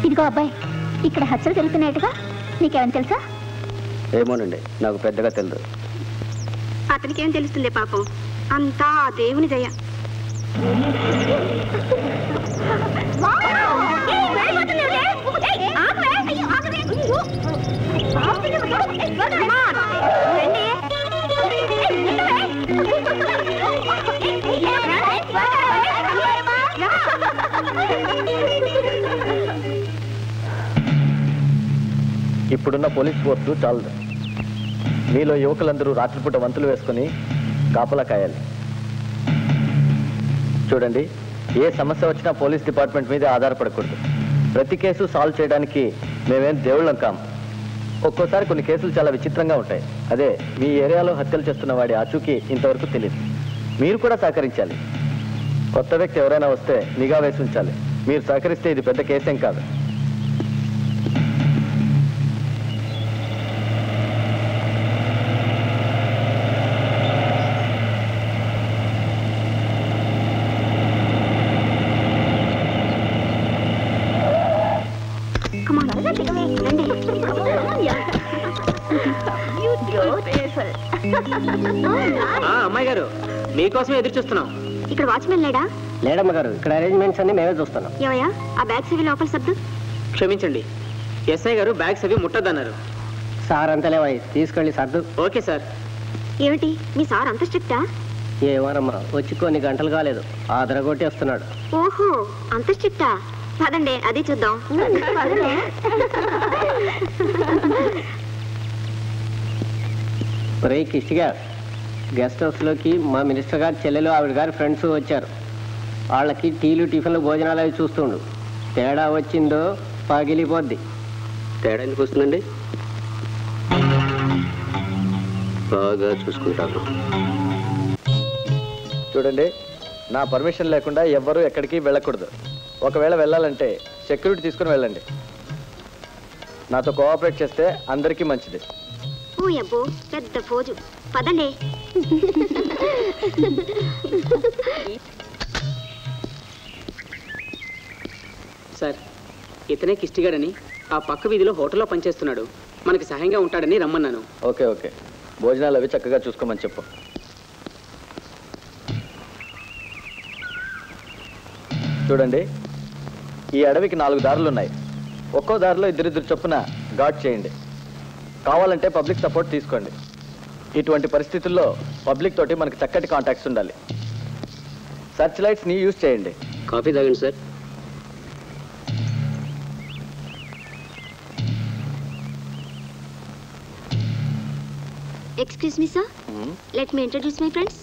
[SPEAKER 1] ఇదిగో అబ్బాయి, ఇక్కడ హత్యలు జరుగుతున్నాయటగా, నీకేమైనా తెలుసా?
[SPEAKER 2] ఏమోనండి, నాకు పెద్దగా తెలియదు.
[SPEAKER 1] అతనికి ఏం తెలుస్తుంది పాపం, అంతా ఆ దేవుని దయ.
[SPEAKER 7] ఇప్పుడున్న పోలీస్ ఫోర్సు చాలదు. మీలో యువకులందరూ రాత్రిపూట వంతులు వేసుకుని కాపలా కాయాలి. చూడండి, ఏ సమస్య వచ్చినా పోలీస్ డిపార్ట్మెంట్ మీదే ఆధారపడకూడదు. ప్రతి కేసు సాల్వ్ చేయడానికి మేమేం దేవుళ్ళం కాం. ఒక్కోసారి కొన్ని కేసులు చాలా విచిత్రంగా ఉంటాయి. అదే మీ ఏరియాలో హత్యలు చేస్తున్న వాడి ఆచూకీ ఇంతవరకు తెలియదు. మీరు కూడా సహకరించాలి. కొత్త వ్యక్తి ఎవరైనా వస్తే నిఘా వేసి ఉంచాలి. మీరు సహకరిస్తే ఇది పెద్ద కేసేం కాదు.
[SPEAKER 8] అమ్మాయి గారు, మీకోసం ఎదురు చూస్తున్నాం.
[SPEAKER 1] ఇక్కడ వాచ్మెన్ లేడా?
[SPEAKER 5] లేడమ్మ గారు, ఇక్కడ అరేంజ్మెంట్స్ అన్ని మేమే చూస్తున్నాం.
[SPEAKER 1] ఏమయ్యా, ఆ బ్యాగ్స్ అవి లోపల సర్దు.
[SPEAKER 8] క్షమించండి, ఎస్ఐ గారు బ్యాగ్స్ అవి ముట్టద్దన్నారు.
[SPEAKER 5] సార్ అంతలేవై, తీసుకెళ్ళి సర్దు.
[SPEAKER 8] Okay sir.
[SPEAKER 1] ఏమిటి, మీ సార్ అంత స్ట్రిక్టా?
[SPEAKER 5] ఏమోనమ్మా, వచ్చి కొన్ని గంటలు కాలేదు, ఆదరగొట్టి వస్తున్నాడు.
[SPEAKER 1] ఓహో, అంత స్ట్రిక్టా? పదండి, అది చూద్దాం.
[SPEAKER 5] రే కిష్టిగా, గెస్ట్ హౌస్లోకి మా మినిస్టర్ గారి చెల్లెలు ఆవిడ గారి ఫ్రెండ్స్ వచ్చారు. వాళ్ళకి టీలు టిఫిన్లు భోజనాలు అవి చూస్తుండు. తేడా వచ్చిందో పగిలిపోద్ది.
[SPEAKER 2] తేడా ఎందుకు వస్తుందండి? బాగా చూసుకుంటాను.
[SPEAKER 7] చూడండి, నా పర్మిషన్ లేకుండా ఎవ్వరూ ఎక్కడికి వెళ్ళకూడదు. ఒకవేళ వెళ్ళాలంటే సెక్యూరిటీ తీసుకుని వెళ్ళండి. నాతో కోఆపరేట్ చేస్తే అందరికీ మంచిది.
[SPEAKER 1] ఓ అబ్బో, పెద్ద ఫోజు. పదండి.
[SPEAKER 4] సార్, ఇతనే కిష్టిగాడని ఆ పక్క వీధిలో హోటల్లో పనిచేస్తున్నాడు. మనకి సహాయంగా ఉంటాడని రమ్మన్నాను.
[SPEAKER 7] ఓకే ఓకే, భోజనాలు అవి చక్కగా చూసుకోమని చెప్పు. చూడండి, ఈ అడవికి 4 దారులు ఉన్నాయి. ఒక్కో దారిలో ఇద్దరిద్దరు చొప్పున గార్డ్ చేయండి. కావాలంటే పబ్లిక్ సపోర్ట్ తీసుకోండి. ఇటువంటి పరిస్థితుల్లో పబ్లిక్ తోటి మనకి చక్కటి కాంటాక్ట్స్ ఉండాలి. సర్చ్ లైట్స్ని యూజ్ చేయండి.
[SPEAKER 2] కాఫీ తాగండి sir.
[SPEAKER 1] Excuse me, sir. Let me introduce my friends.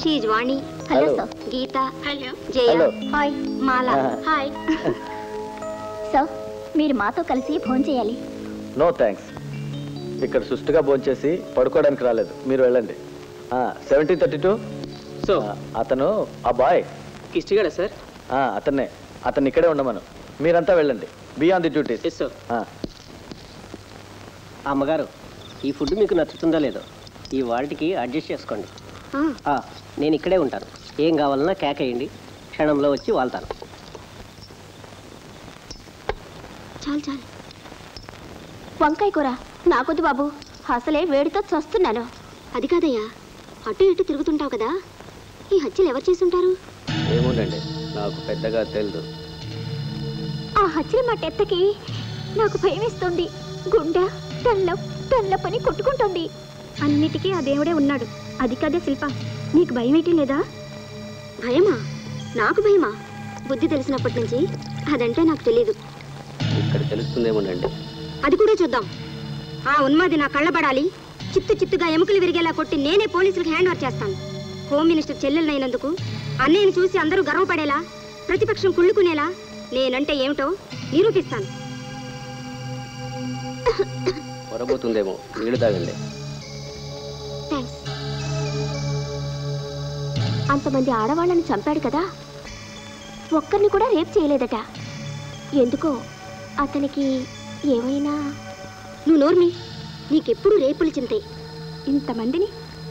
[SPEAKER 1] She is Vani.
[SPEAKER 7] Hello,
[SPEAKER 1] sir. Geeta. Hello.
[SPEAKER 7] Hello.
[SPEAKER 1] Jaya. Hi. Mala. Hi.
[SPEAKER 9] Sir, మీరు మాతో కలిసి భోజనం చేయాలి.
[SPEAKER 7] No thanks. ఇక్కడ సుష్టిగా భోంచేసి పడుకోవడానికి రాలేదు. మీరు వెళ్ళండి. 1732.
[SPEAKER 4] సో
[SPEAKER 7] అతను ఆ బాయ్
[SPEAKER 4] కిష్టిగాడా సార్?
[SPEAKER 7] అతన్నే. అతన్ని ఇక్కడే ఉండమను. మీరంతా వెళ్ళండి. Be on the duties.
[SPEAKER 4] Yes sir.
[SPEAKER 5] అమ్మగారు, ఈ ఫుడ్ మీకు నచ్చుతుందో లేదో? ఈ వాటికి అడ్జస్ట్ చేసుకోండి. నేను ఇక్కడే ఉంటాను. ఏం కావాలన్నా కేకేయండి, క్షణంలో వచ్చి వాళ్తాను.
[SPEAKER 9] చాలు చాలు. వంకాయ కూర నాకొద్దు బాబు, అసలే వేడితో చస్తున్నాను. అది కాదయ్యా, అటు ఇటు తిరుగుతుంటావు కదా, ఈ హత్యలు ఎవరు చేసుంటారు?
[SPEAKER 2] ఏమోనండి, నాకు పెద్దగా తెలియదు.
[SPEAKER 9] ఆ హత్యల మాట ఎత్తకి నాకు భయం వేస్తుంది. గుండె టల్ల పని కొట్టుకుంటుంది. అన్నిటికీ ఆ దేవుడే ఉన్నాడు. అది కాదే శిల్ప, నీకు భయం ఏంటి లేదా? భయమా? నాకు భయమా? బుద్ధి తెలిసినప్పటి నుంచి అదంటే నాకు తెలీదు.
[SPEAKER 2] ఇక్కడ తెలుస్తుందేమోనండి.
[SPEAKER 9] అది కూడా చూద్దాం. ఆ ఉన్మాది నా కళ్ళబడాలి. చిత్తుగా ఎముకలు విరిగేలా కొట్టి నేనే పోలీసులకు హ్యాండ్ ఓవర్ చేస్తాను. హోమ్ మినిస్టర్ చెల్లెలైనందుకు అన్నయ్యని చూసి అందరూ గర్వపడేలా, ప్రతిపక్షం కుళ్ళుకునేలా నేనంటే ఏమిటో నిరూపిస్తాను.
[SPEAKER 2] పొరబోతుందేమో, నీళ్లు తాగండి.
[SPEAKER 9] థ్యాంక్స్. అంతమంది ఆడవాళ్ళని చంపాడు కదా, ఒక్కరిని కూడా రేప్ చేయలేదట. ఎందుకో అతనికి ఏమైనా... నువ్వు నోర్మి, నీకెప్పుడు రేపులు చింతే. ఇంతమందిని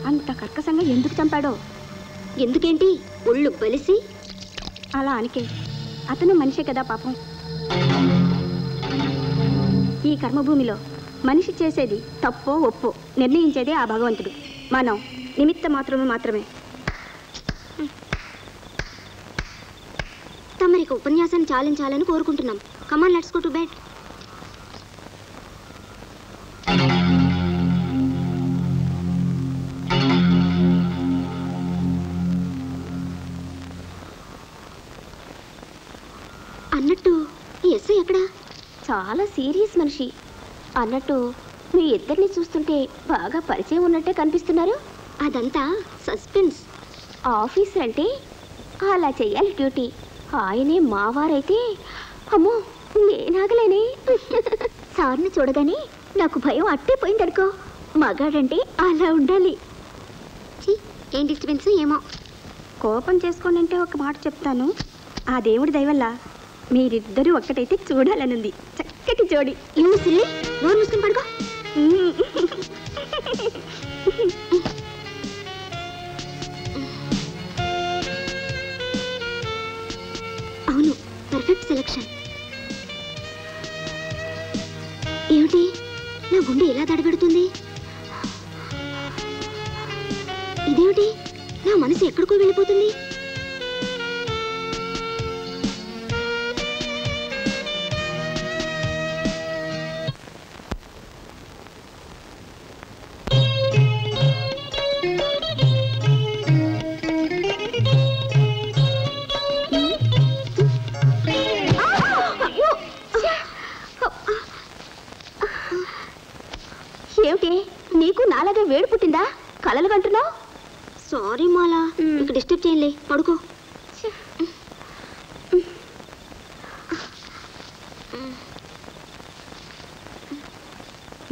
[SPEAKER 9] అంత కర్కశంగా ఎందుకు చంపాడో? ఎందుకేంటి, ఒళ్ళు బలిసి అలా అనికే. అతను మనిషే కదా పాపం. ఈ కర్మభూమిలో మనిషి చేసేది తప్పో ఒప్పో నిర్ణయించేదే ఆ భగవంతుడు. మనం నిమిత్త మాత్రమే. తమరికి ఉపన్యాసాన్ని చాలించాలని కోరుకుంటున్నాం. కమాన్, లెట్స్ గో టు బెడ్. అన్నట్టు ఈ ఎస్ఐ ఎక్కడా? చాలా సీరియస్ మనిషి. అన్నట్టు మీ ఇద్దరిని చూస్తుంటే బాగా పరిచయం ఉన్నట్టే కనిపిస్తున్నారు. అదంతా సస్పెన్స్. ఆఫీసర్ అంటే అలా చెయ్యాలి డ్యూటీ. ఆయనే మావారైతే అమ్మో నేనాగలేనే. సార్ని చూడగానే నాకు భయం అట్టే పోయిందనుకో. మగాడంటే అలా ఉండాలి. ఏం డిస్టర్బెన్స్ ఏమో. కోపం చేసుకోనంటే ఒక మాట చెప్తాను. ఆ దేవుడి దయవల్ల మీరిద్దరూ ఒక్కటైతే చూడాలనుంది. చక్కటి జోడి. ఇల్లు సిల్లి నోరు మూసుకుని పడుకో. అవును, పర్ఫెక్ట్ సెలక్షన్. ఏమిటి నా గుండె ఎలా దడబెడుతుంది? ఇదేమిటి నా మనసు ఎక్కడికో వెళ్ళిపోతుంది? ఏమిటి నీకు నాలాగే వేడి పుట్టిందా? కలలు కంటున్నావు? సారీ మాలా, ఇక డిస్టర్బ్ చేయలే, పడుకో.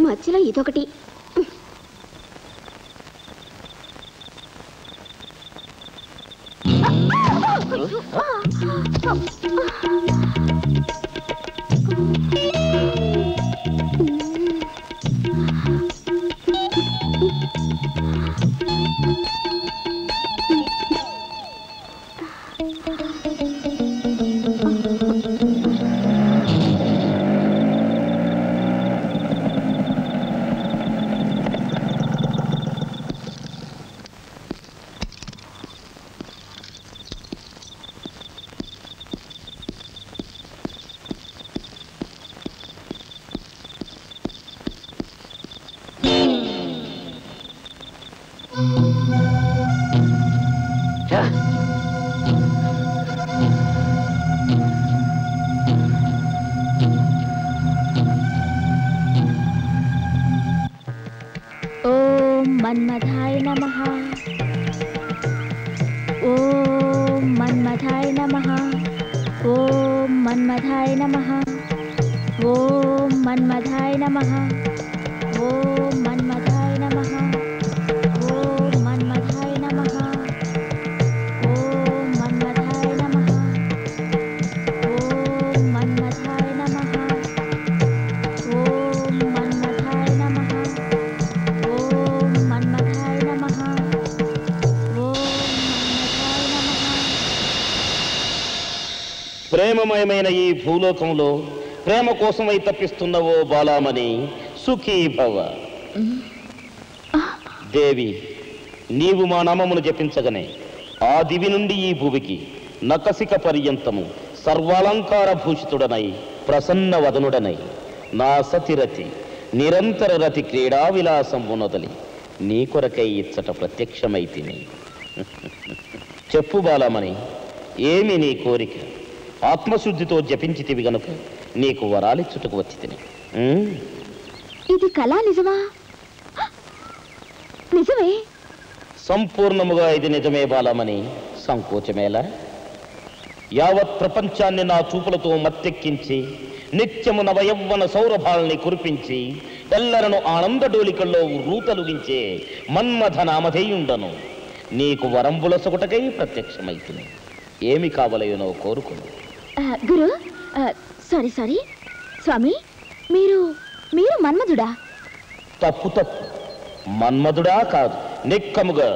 [SPEAKER 9] మధ్యలో ఇదొకటి. మన్మథాయ నమః. ఓం మన్మథాయ నమః. ఓం మన్మథాయ నమః. ఓం మన్మథాయ నమః. ఓం మన్మథాయ నమః. ఓం మన్మథాయ నమః. ఓం మన్మథాయ నమః. ఓం మన్మథాయ నమః. ఓం మన్మథాయ నమః. ఓం మన్మథాయ
[SPEAKER 10] ప్రేమమయమైన ఈ భూలోకంలో ప్రేమ కోసమై తప్పిస్తున్నవో బాలామణి సుఖీ భవ. దేవి, నీవు మా నామమును జపించగనే ఆ దివి నుండి ఈ భూమికి నకసిక పర్యంతము సర్వాలంకార భూషితుడనై ప్రసన్న వదనుడనై నా సతిరతి నిరంతర రతి క్రీడా విలాసం ఉన్నదలి నీ కొరకై ఇచ్చట ప్రత్యక్షమైతిని. చెప్పు బాలామణి, ఏమి నీ కోరిక? ఆత్మశుద్ధితో జపించితివి గనుక నీకు వరాలిచ్చుటకు వచ్చి తిని.
[SPEAKER 9] ఇది కళ నిజమా? నిజమే.
[SPEAKER 10] సంపూర్ణముగా ఇది నిజమే బాలామణి, సంకోచమేలా? యావత్ ప్రపంచాన్ని నా చూపులతో మత్తెక్కించి నిత్యము నవయవ్వన సౌరభాల్ని కురిపించి ఎల్లరను ఆనందడోలికల్లో రూతలుగించే మన్మథ నామధేయుండను నీకు వరంబులసొకటకై ప్రత్యక్షమైతుంది. ఏమి కావలయనో కోరుకును.
[SPEAKER 9] గురు, సారీ స్వామి, మీరు మన్మధుడా?
[SPEAKER 10] తప్పు, మన్మధుడా కాదు, నిక్కముగా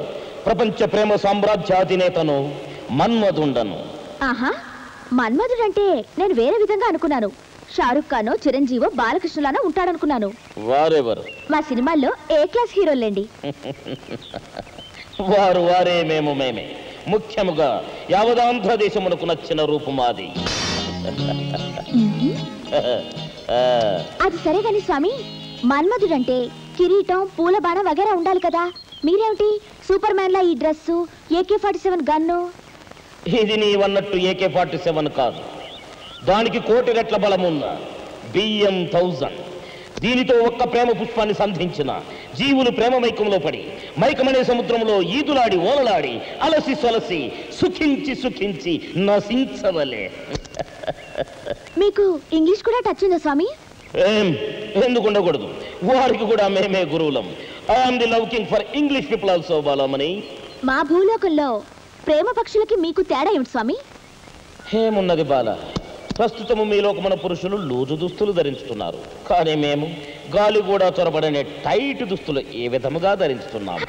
[SPEAKER 10] ప్రపంచ ప్రేమ సామ్రాజ్యాధినేతను మన్మధుండను.
[SPEAKER 9] ఆహా, మన్మధుడంటే నేను వేరే విధంగా అనుకున్నాను. షారుఖ్ ఖాన్, చిరంజీవో, బాలకృష్ణలానో ఉంటాడనుకున్నాను.
[SPEAKER 10] వారెవరు?
[SPEAKER 9] మా సినిమాల్లో ఏ క్లాస్ హీరోలేండి.
[SPEAKER 10] వారే మేమే. ముఖ్యముగా యావదాంధ్రదేశమునకు నచ్చిన రూపమాది.
[SPEAKER 9] అది సరే గాని స్వామి, మన్మధుడంటే కిరీటం, పూల బాణం వగేరా ఉండాలి కదా. మీరేమిటి సూపర్ మ్యాన్ లా ఈ డ్రెస్సు, AK-47 గన్ను?
[SPEAKER 10] ఇది నీవన్నట్టు AK-47 కాదు, దానికి 1,000,000 రెట్ల బలమున్న BM-1000. దీనితో ఒక్క ప్రేమ పుష్పాన్ని సంధించిన జీవులు ప్రేమ మైకంలో పడి మైకమనే సముద్రంలో ఈదులాడి ఓలలాడి అలసి సొలసి సుఖించి నశించవలే.
[SPEAKER 9] మీకు ఇంగ్లీష్ కూడా టచ్ ఉందా స్వామి?
[SPEAKER 10] ఎందుకు ఉండకూడదు, వారికి కూడా మేమే గురువులం. I'm the love king for English people also Balamani.
[SPEAKER 9] మా భూలోకంలో ప్రేమ పక్షులకి మీకు తేడా ఏమిటి స్వామి?
[SPEAKER 10] ఏమున్నది బాల, ప్రస్తుతము మీ లోకమున పురుషులు లూజు దుస్తులు ధరించుతున్నారు, కానీ మేము గాలి కూడా చొరబడనే టైట్ దుస్తులు ఏ విధముగా ధరించుతున్నాము.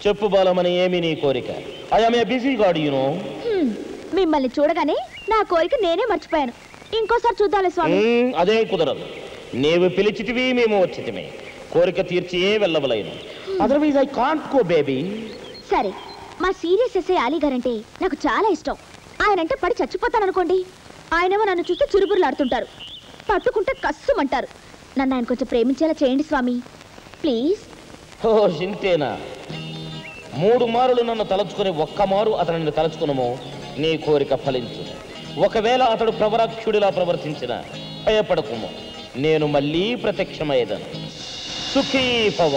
[SPEAKER 10] చెప్పు బాలమని, ఏమి నీ కోరిక? I'm a busy God you know.
[SPEAKER 9] మిమ్మల్ని చూడగానే నా కోరిక నేనే మర్చిపోయాను. ఇంకోసారి చూద్దాలే స్వామి.
[SPEAKER 10] అదేం కుదరదు, నీవు పిలిచితివి, మేము వచ్చితిమే. కోరిక తీర్చి వెళ్ళవలేను, otherwise I can't go baby.
[SPEAKER 9] సరే, మా సీరియస్ ఎస్ఐ అలీ గారంటే నాకు చాలా ఇష్టం. ఆయనంటే పడి చచ్చిపోతాననుకోండి, ఆయనేమో నన్ను చూస్తే చురుబురులాడుతుంటారు, పట్టుకుంటే కస్సుమంటారు. నన్ను ఆయన కొంచెం ప్రేమించేలా చేయండి స్వామి, ప్లీజ్.
[SPEAKER 10] ఓ చింతేనా? 3 మారులు నన్ను తలుచుకుని ఒక్క మారు అతనిని తలుచుకునము, నీ కోరిక ఫలించు. ఒకవేళ అతడు ప్రవరాక్షుడిలా ప్రవర్తించిన భయపడకుము, నేను మళ్ళీ ప్రత్యక్షమయ్యేదను. సుఖీ భవ.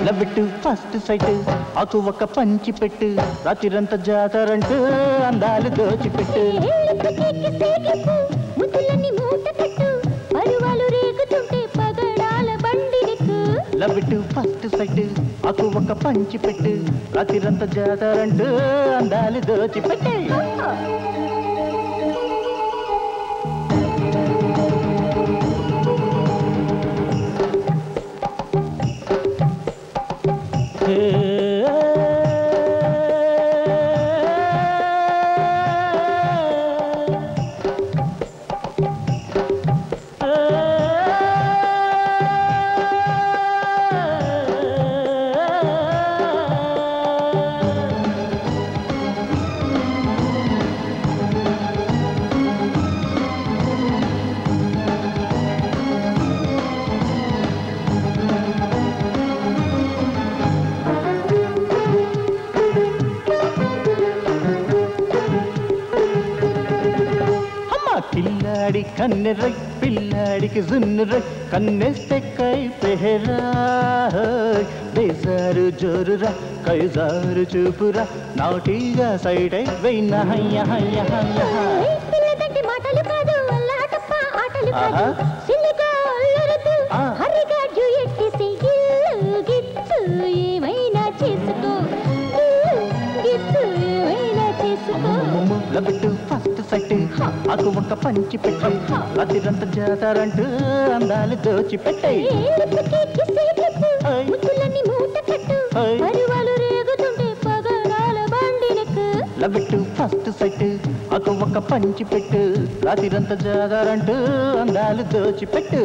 [SPEAKER 11] లవ్విట్టు ఫస్ట్ సైట్, ఆకు ఒక పంచి పెట్టు, రాత్రిరంతా జాతరంటూ అందాలు దోచిపెట్టు. లవ్విట్టు ఫస్ట్ సైట్, ఆకు ఒక పంచి పెట్టు, రాత్రిరంతా జాతరంటూ అందాలు దోచిపెట్టు. కన్నెర్ర పిల్లాడికి జున్నుర కన్నెస్తే కై పెహరా బేజారు జోరురా కైజారు చూపురా నాటిగా సైడ్ అయిపోయిన హయ్య హయ్య హయ్య
[SPEAKER 1] పిల్లదండి మాటలు కాదు అల్లాటప్ప ఆటలు కాదు సిల్లిగా అల్లరదు హరిగా డ్యూయెట్టేసి గిల్లు గిచ్చు ఏమైనా చేసుకో గిచ్చు ఏమైనా చేసుకో
[SPEAKER 11] లబిట్టు ఫస్ట్ సైట్ ఆకు ఒక్క పంచి పెట్టి రాత్రిరంతా జాతారంటూ అందాలు దోచిపెట్టాయి
[SPEAKER 1] ముద్దులన్నీ మూట కట్టు పరివాలు రేగుతుంటే పగడాల బండినకు
[SPEAKER 11] లబిట్టు ఫస్ట్ సైట్ ఆకు ఒక్క పంచి పెట్టు రాత్రిరంతా జాతారంటూ అందాలు దోచిపెట్టు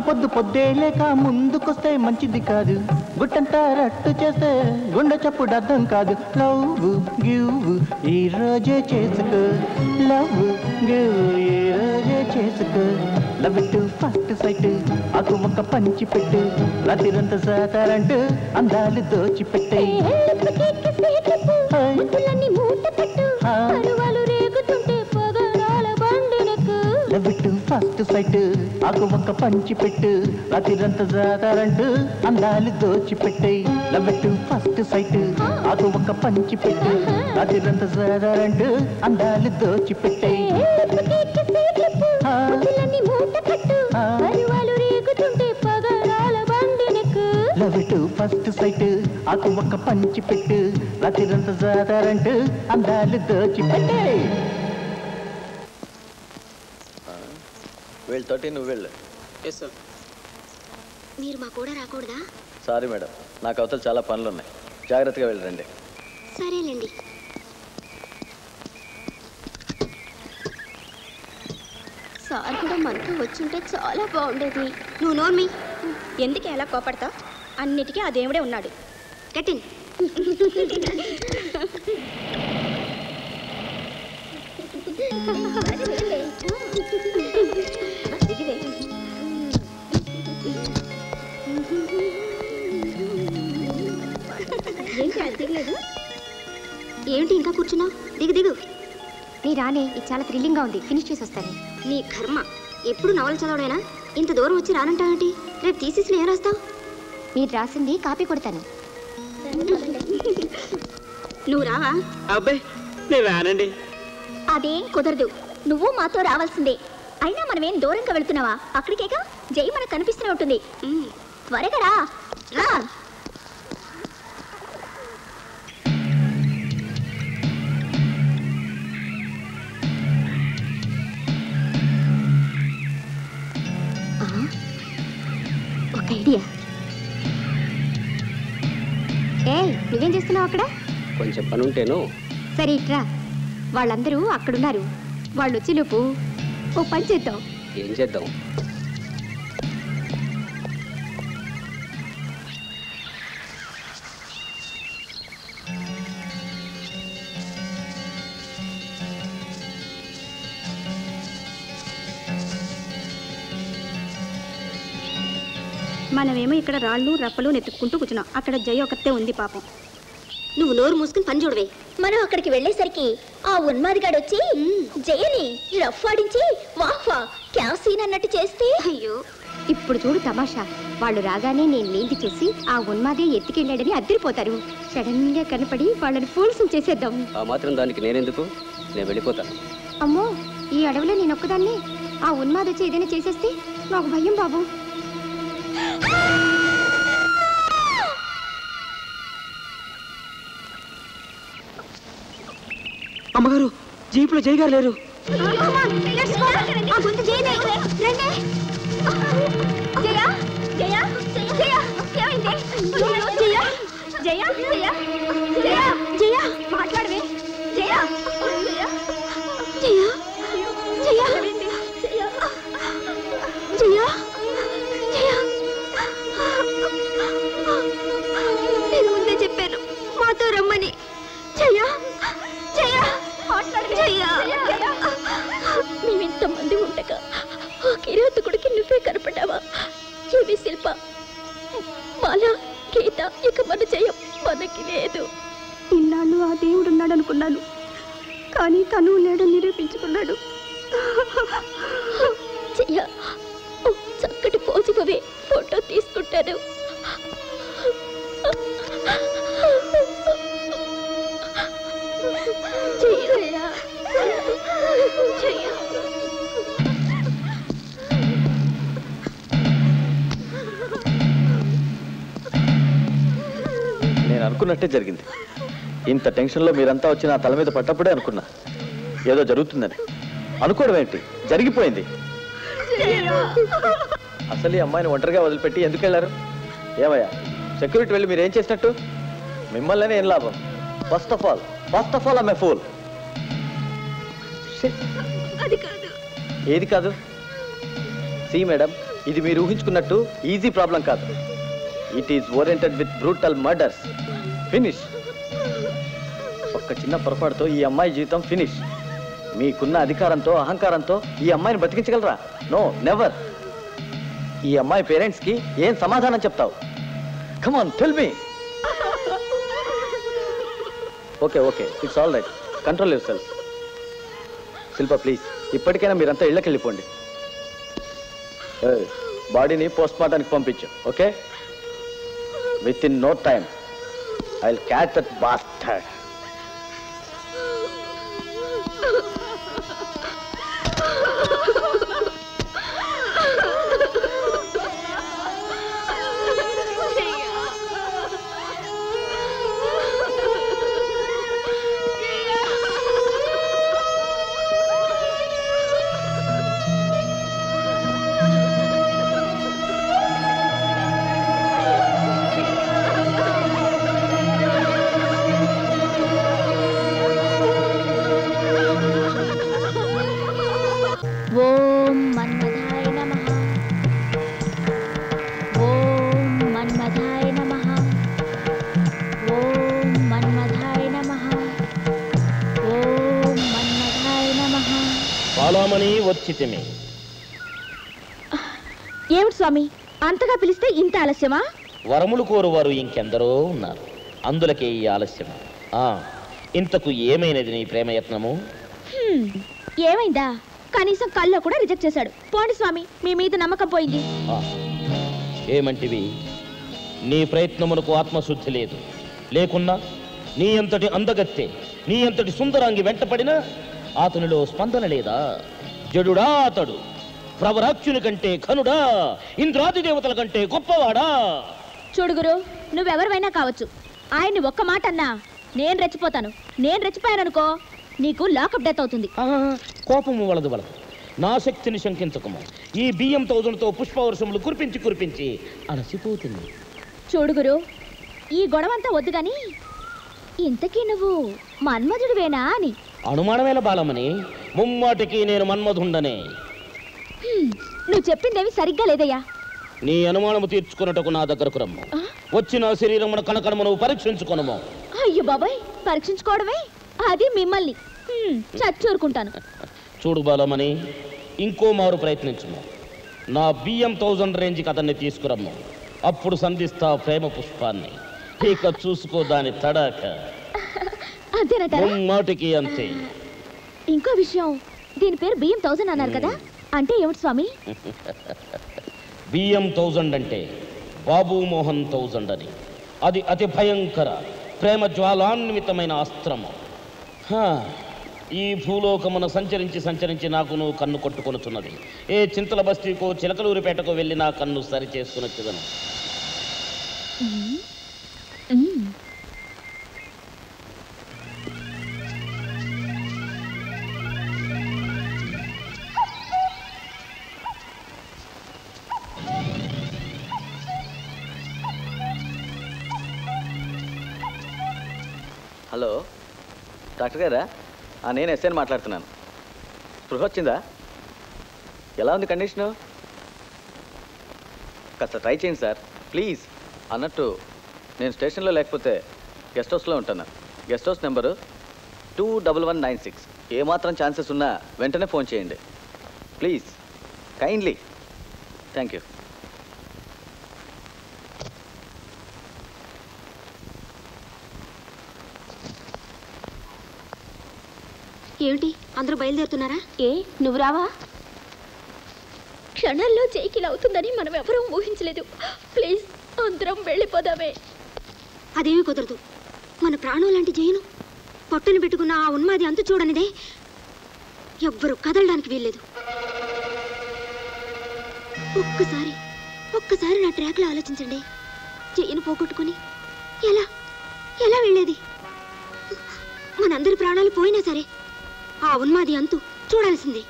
[SPEAKER 11] పొద్దు పొద్దే లేక ముందుకొస్తే మంచిది కాదు గుట్టంతా రట్టు చేస్తే గుండె చప్పుడు అర్థం కాదు లవ్ గివ్ ఈ రోజే చేసుకో లవ్ గివ్ ఈ రోజే చేసుకో లవ్ ఇట్ ఫస్ట్ సైట్ ఆకు ఒక్క పంచి పెట్టు రాత్రిరంతా సాతారంటూ అందాలు దోచిపెట్టే లవ్ ఇట్ ఫస్ట్ సైట్ ఆకు ఒక్క పంచి పెట్టు రాత్రిరంతా జాతారంటూ అందాలు దోచిపెట్టే లవ్ ఇట్ ఫస్ట్ సైట్ ఆకు ఒక్క పంచి పెట్టు రాత్రిరంతా జాతారంటూ అందాలు దోచిపెట్టే లవ్ ఇట్ ఫస్ట్ సైట్ ఆకు ఒక్క పంచి పెట్టు రాత్రిరంతా జాతారంటూ అందాలు దోచిపెట్టే
[SPEAKER 3] వీళ్ళు 13 నువ్వు వెళ్ళు.
[SPEAKER 4] Yes sir.
[SPEAKER 9] మీరు మా కూడా రాకూడదా?
[SPEAKER 3] సారీ మేడం, నాకు అవతల చాలా పనులు ఉన్నాయి. జాగ్రత్తగా వెళ్ళరండి.
[SPEAKER 9] సరేలేండి. సార్ కూడా మనతో వచ్చుంటే చాలా బాగుండేది. నువ్వు నోర్మి.
[SPEAKER 1] ఎందుకు ఎలా కోపడతా? అన్నిటికీ ఆ దేవుడే ఉన్నాడు.
[SPEAKER 9] కట్టిన్. ఏంటి ఇంకా కూర్చున్నావు? దిగు దిగు.
[SPEAKER 1] నీ రానే, ఇది చాలా థ్రిల్లింగ్ గా ఉంది. ఫినిష్ చేసి వస్తాను.
[SPEAKER 9] నీ కర్మ, ఎప్పుడు నవలు చదవడేనా? ఇంత దూరం వచ్చి రానంటావేంటి? రేపు థీసిస్లో ఏం రాస్తావు?
[SPEAKER 1] మీరు రాసింది కాపీ కొడతాను.
[SPEAKER 9] నువ్వు రావా?
[SPEAKER 8] అబ్బాయి నేను రానండి.
[SPEAKER 1] అదేం కుదరదు. నువ్వు మాతో రావాల్సిందే. అయినా మనమేం దూరంగా వెళుతున్నావా? అక్కడికేగా జై మనకు కనిపిస్తూనే ఉంటుంది. త్వరగా రా. రా. ఒక ఐడియా. నువ్వేం చేస్తున్నావు అక్కడ?
[SPEAKER 2] కొంచెం పని ఉంటేను.
[SPEAKER 1] సరే ఇట్రా. వాళ్ళందరూ అక్కడున్నారు. వాళ్ళు వచ్చేలోపు ఓ పని చేద్దాం.
[SPEAKER 2] ఏం చేద్దాం?
[SPEAKER 1] మనమేమో ఇక్కడ రాళ్ళు రప్పలు నెత్తుక్కుంటూ కూర్చున్నాం. అక్కడ జయ ఒకతే ఉంది పాపం.
[SPEAKER 9] నువ్వు నోరు మూసుకుని పని చూడవే.
[SPEAKER 1] మనం అక్కడికి వెళ్ళేసరికి ఆ ఉన్మాదిగాడు వచ్చి జయని రఫ్ ఆడించి వాహ్వా క్యాసీన్ అన్నట్టు చేస్తే,
[SPEAKER 9] అయ్యో
[SPEAKER 1] ఇప్పుడు చూడు తమాషా. వాళ్ళు రాగానే నేను లేంది చూసి ఆ ఉన్మాదే ఎత్తుకెళ్ళాడని అద్దరిపోతారు. సడన్ గా కనపడి వాళ్ళని ఫూల్స్ చేసేద్దాం.
[SPEAKER 2] ఆ మాత్రం దానికి నేనెందుకు? నేను వెళ్ళిపోతాను.
[SPEAKER 1] అమ్మో, ఈ అడవిలో నేను ఒక్కదాన్ని. ఆ ఉన్మాది వచ్చి ఏదైనా చేసేస్తే నాకు భయం బాబు.
[SPEAKER 8] అమ్మగారు జీప్
[SPEAKER 4] జీపులో జై గారు లేరు.
[SPEAKER 9] నేను ముందే చెప్పాను మాతో రమ్మని. జయ మేమింతమంది ఉండగా ఆ కిరాతకుడికి నువ్వే కనపడ్డావా? ఏవి శిల్ప, మాల, గీత, ఇక మన జయం మనకి లేదు. ఇన్నాళ్ళు ఆ దేవుడున్నాడు అనుకున్నాను, కానీ తను లేడని నిరూపించుకున్నాడు. జయ, చక్కటి పోజిపోవే, ఫోటో తీసుకుంటాను.
[SPEAKER 7] నేను అనుకున్నట్టే జరిగింది. ఇంత టెన్షన్లో మీరంతా వచ్చి నా తల మీద పట్టప్పుడే అనుకున్నా ఏదో జరుగుతుందని. అనుకోవడం ఏంటి, జరిగిపోయింది. అసలు ఈ అమ్మాయిని ఒంటరిగా వదిలిపెట్టి ఎందుకు వెళ్ళారు? ఏమయ్యా సెక్యూరిటీ వెళ్ళి మీరు ఏం చేసినట్టు? మిమ్మల్ని ఏం లాభం? First of all I'm a pool. ఏది కాదు? సి మేడం, ఇది మీరు ఊహించుకున్నట్టు ఈజీ ప్రాబ్లం కాదు. It is oriented with brutal murders. Finish. ఒక్క చిన్న పొరపాటుతో ఈ అమ్మాయి జీవితం ఫినిష్. మీకున్న అధికారంతో, అహంకారంతో ఈ అమ్మాయిని బతికించగలరా? No, never. ఈ అమ్మాయి పేరెంట్స్కి ఏం సమాధానం చెప్తావు? Come on, tell me. Okay, it's all right. Control yourself. Shilpa please, ఇప్పటికైనా మీరంతా ఇళ్ళకి వెళ్ళిపోండి. బాడీని పోస్ట్ మార్టానికి పంపించు. Okay, within no time I will catch that bastard.
[SPEAKER 9] ఏమిటి స్వామి, అంతగా పిలిస్తే ఇంత ఆలస్యమా?
[SPEAKER 10] వరములు కోరువారు ఇంకెందరో ఉన్నారు, అందులకే ఈ ఆలస్యం. ఇంతకు ఏమైనది నీ ప్రేమయత్నము?
[SPEAKER 9] ఏమైందా? కనీసం కల్లో కూడా రిజెక్ట్ చేశాడు. పోండి స్వామి, మీ మీద నమ్మకం పోయింది.
[SPEAKER 10] ఏమంటివి? నీ ప్రయత్నమునకు ఆత్మశుద్ధి లేదు. లేకున్నా నీ అంతటి అందగత్తె, నీ అంతటి సుందరాంగి వెంటపడినా అతనిలో స్పందన లేదా? జడుడా అతడు? ప్రవరాక్షుని కంటే ఘనుడా? ఇంద్రాది దేవతల కంటే గొప్పవాడా?
[SPEAKER 9] చూడుగురు, నువ్వెవరివైనా కావచ్చు, ఆయన్ని ఒక్క మాట అన్నా నేను రెచ్చిపోతాను. నేను రెచ్చిపోయాననుకో నీకు లాకప్ డెత్ అవుతుంది.
[SPEAKER 10] కోపము వలదు. నా శక్తిని శంకించకము. ఈ బియ్యం తౌజులతో పుష్పవర్షములు కురిపించి అలసిపోతుంది.
[SPEAKER 9] చూడుగురు, ఈ గొడవంతా వద్దు గాని ఇంతకీ నువ్వు మన్మధుడివేనా అని.
[SPEAKER 10] అనుమానమేల బాలమని? ముమ్మాటికి నేను మన్మధుండనే.
[SPEAKER 9] నువ్వు చెప్పిందేమి సరిగ్గా లేదయ్యా.
[SPEAKER 10] నీ అనుమానము తీర్చుకున్నటకు నా దగ్గరకు రమ్ము. వచ్చిన శరీరమును కనకనమును పరీక్షించుకొనుము.
[SPEAKER 9] అయ్యో బాబాయ్, పరీక్షించుకోవడమే? అది మిమ్మల్ని చచ్చూరుకుంటాను.
[SPEAKER 10] చూడు బాలమని, ఇంకో మారు ప్రయత్నించుము. నా బియ్యం 1000 రేంజ్కి అతన్ని తీసుకురమ్ము. అప్పుడు సంధిస్తా ప్రేమ పుష్పాన్ని. ఇక చూసుకో దాని తడాక. మాటికి అంతే.
[SPEAKER 9] ఇంకో విషయం, దీని పేరు బియ్యం 1000 అన్నారు కదా, అంటే ఏమిటి స్వామి?
[SPEAKER 10] బియ్యం 1000 అంటే బాబు మోహన్ 1000 అని. అది అతి భయంకర ప్రేమ జ్వాలాన్వితమైన అస్త్రము. ఈ భూలోకమున సంచరించి నాకు నువ్వు కన్ను కొట్టుకొనుచున్నది. ఏ చింతల బస్తీకో చిలకలూరిపేటకు వెళ్ళి నా కన్ను సరి చేసుకునొచ్చుదను.
[SPEAKER 7] హలో డాక్టర్ గారా? నేను ఎస్ఐని మాట్లాడుతున్నాను. స్పృహ వచ్చిందా? ఎలా ఉంది కండిషను? కాస్త ట్రై చేయండి సార్ ప్లీజ్. అన్నట్టు నేను స్టేషన్లో లేకపోతే గెస్ట్ హౌస్లో ఉంటాను. Guest house number 21196. ఏమాత్రం ఛాన్సెస్ ఉన్నా వెంటనే ఫోన్ చేయండి ప్లీజ్, కైండ్లీ. Thank you.
[SPEAKER 9] ఏమిటి అందరూ బయలుదేరుతున్నారా? నువ్వు రావా?
[SPEAKER 1] క్షణాల్లో జైకిల్ అవుతుందని మనం ఎవరూ ఊహించలేదు. ప్లీజ్ అందరం వెళ్ళిపోదామే.
[SPEAKER 9] అదేమీ కుదరదు. మన ప్రాణం లాంటి జయను పొట్టను పెట్టుకున్న ఆ ఉన్మాది అంతు చూడనిదే ఎవ్వరూ కదలడానికి వీల్లేదు. ఒక్కసారి నా ట్రాక్లో ఆలోచించండి. జయను పోగొట్టుకుని ఎలా ఎలా వెళ్ళేది? మనందరి ప్రాణాలు పోయినా సరే ఆ ఉన్మాది అంతు చూడాల్సిందే.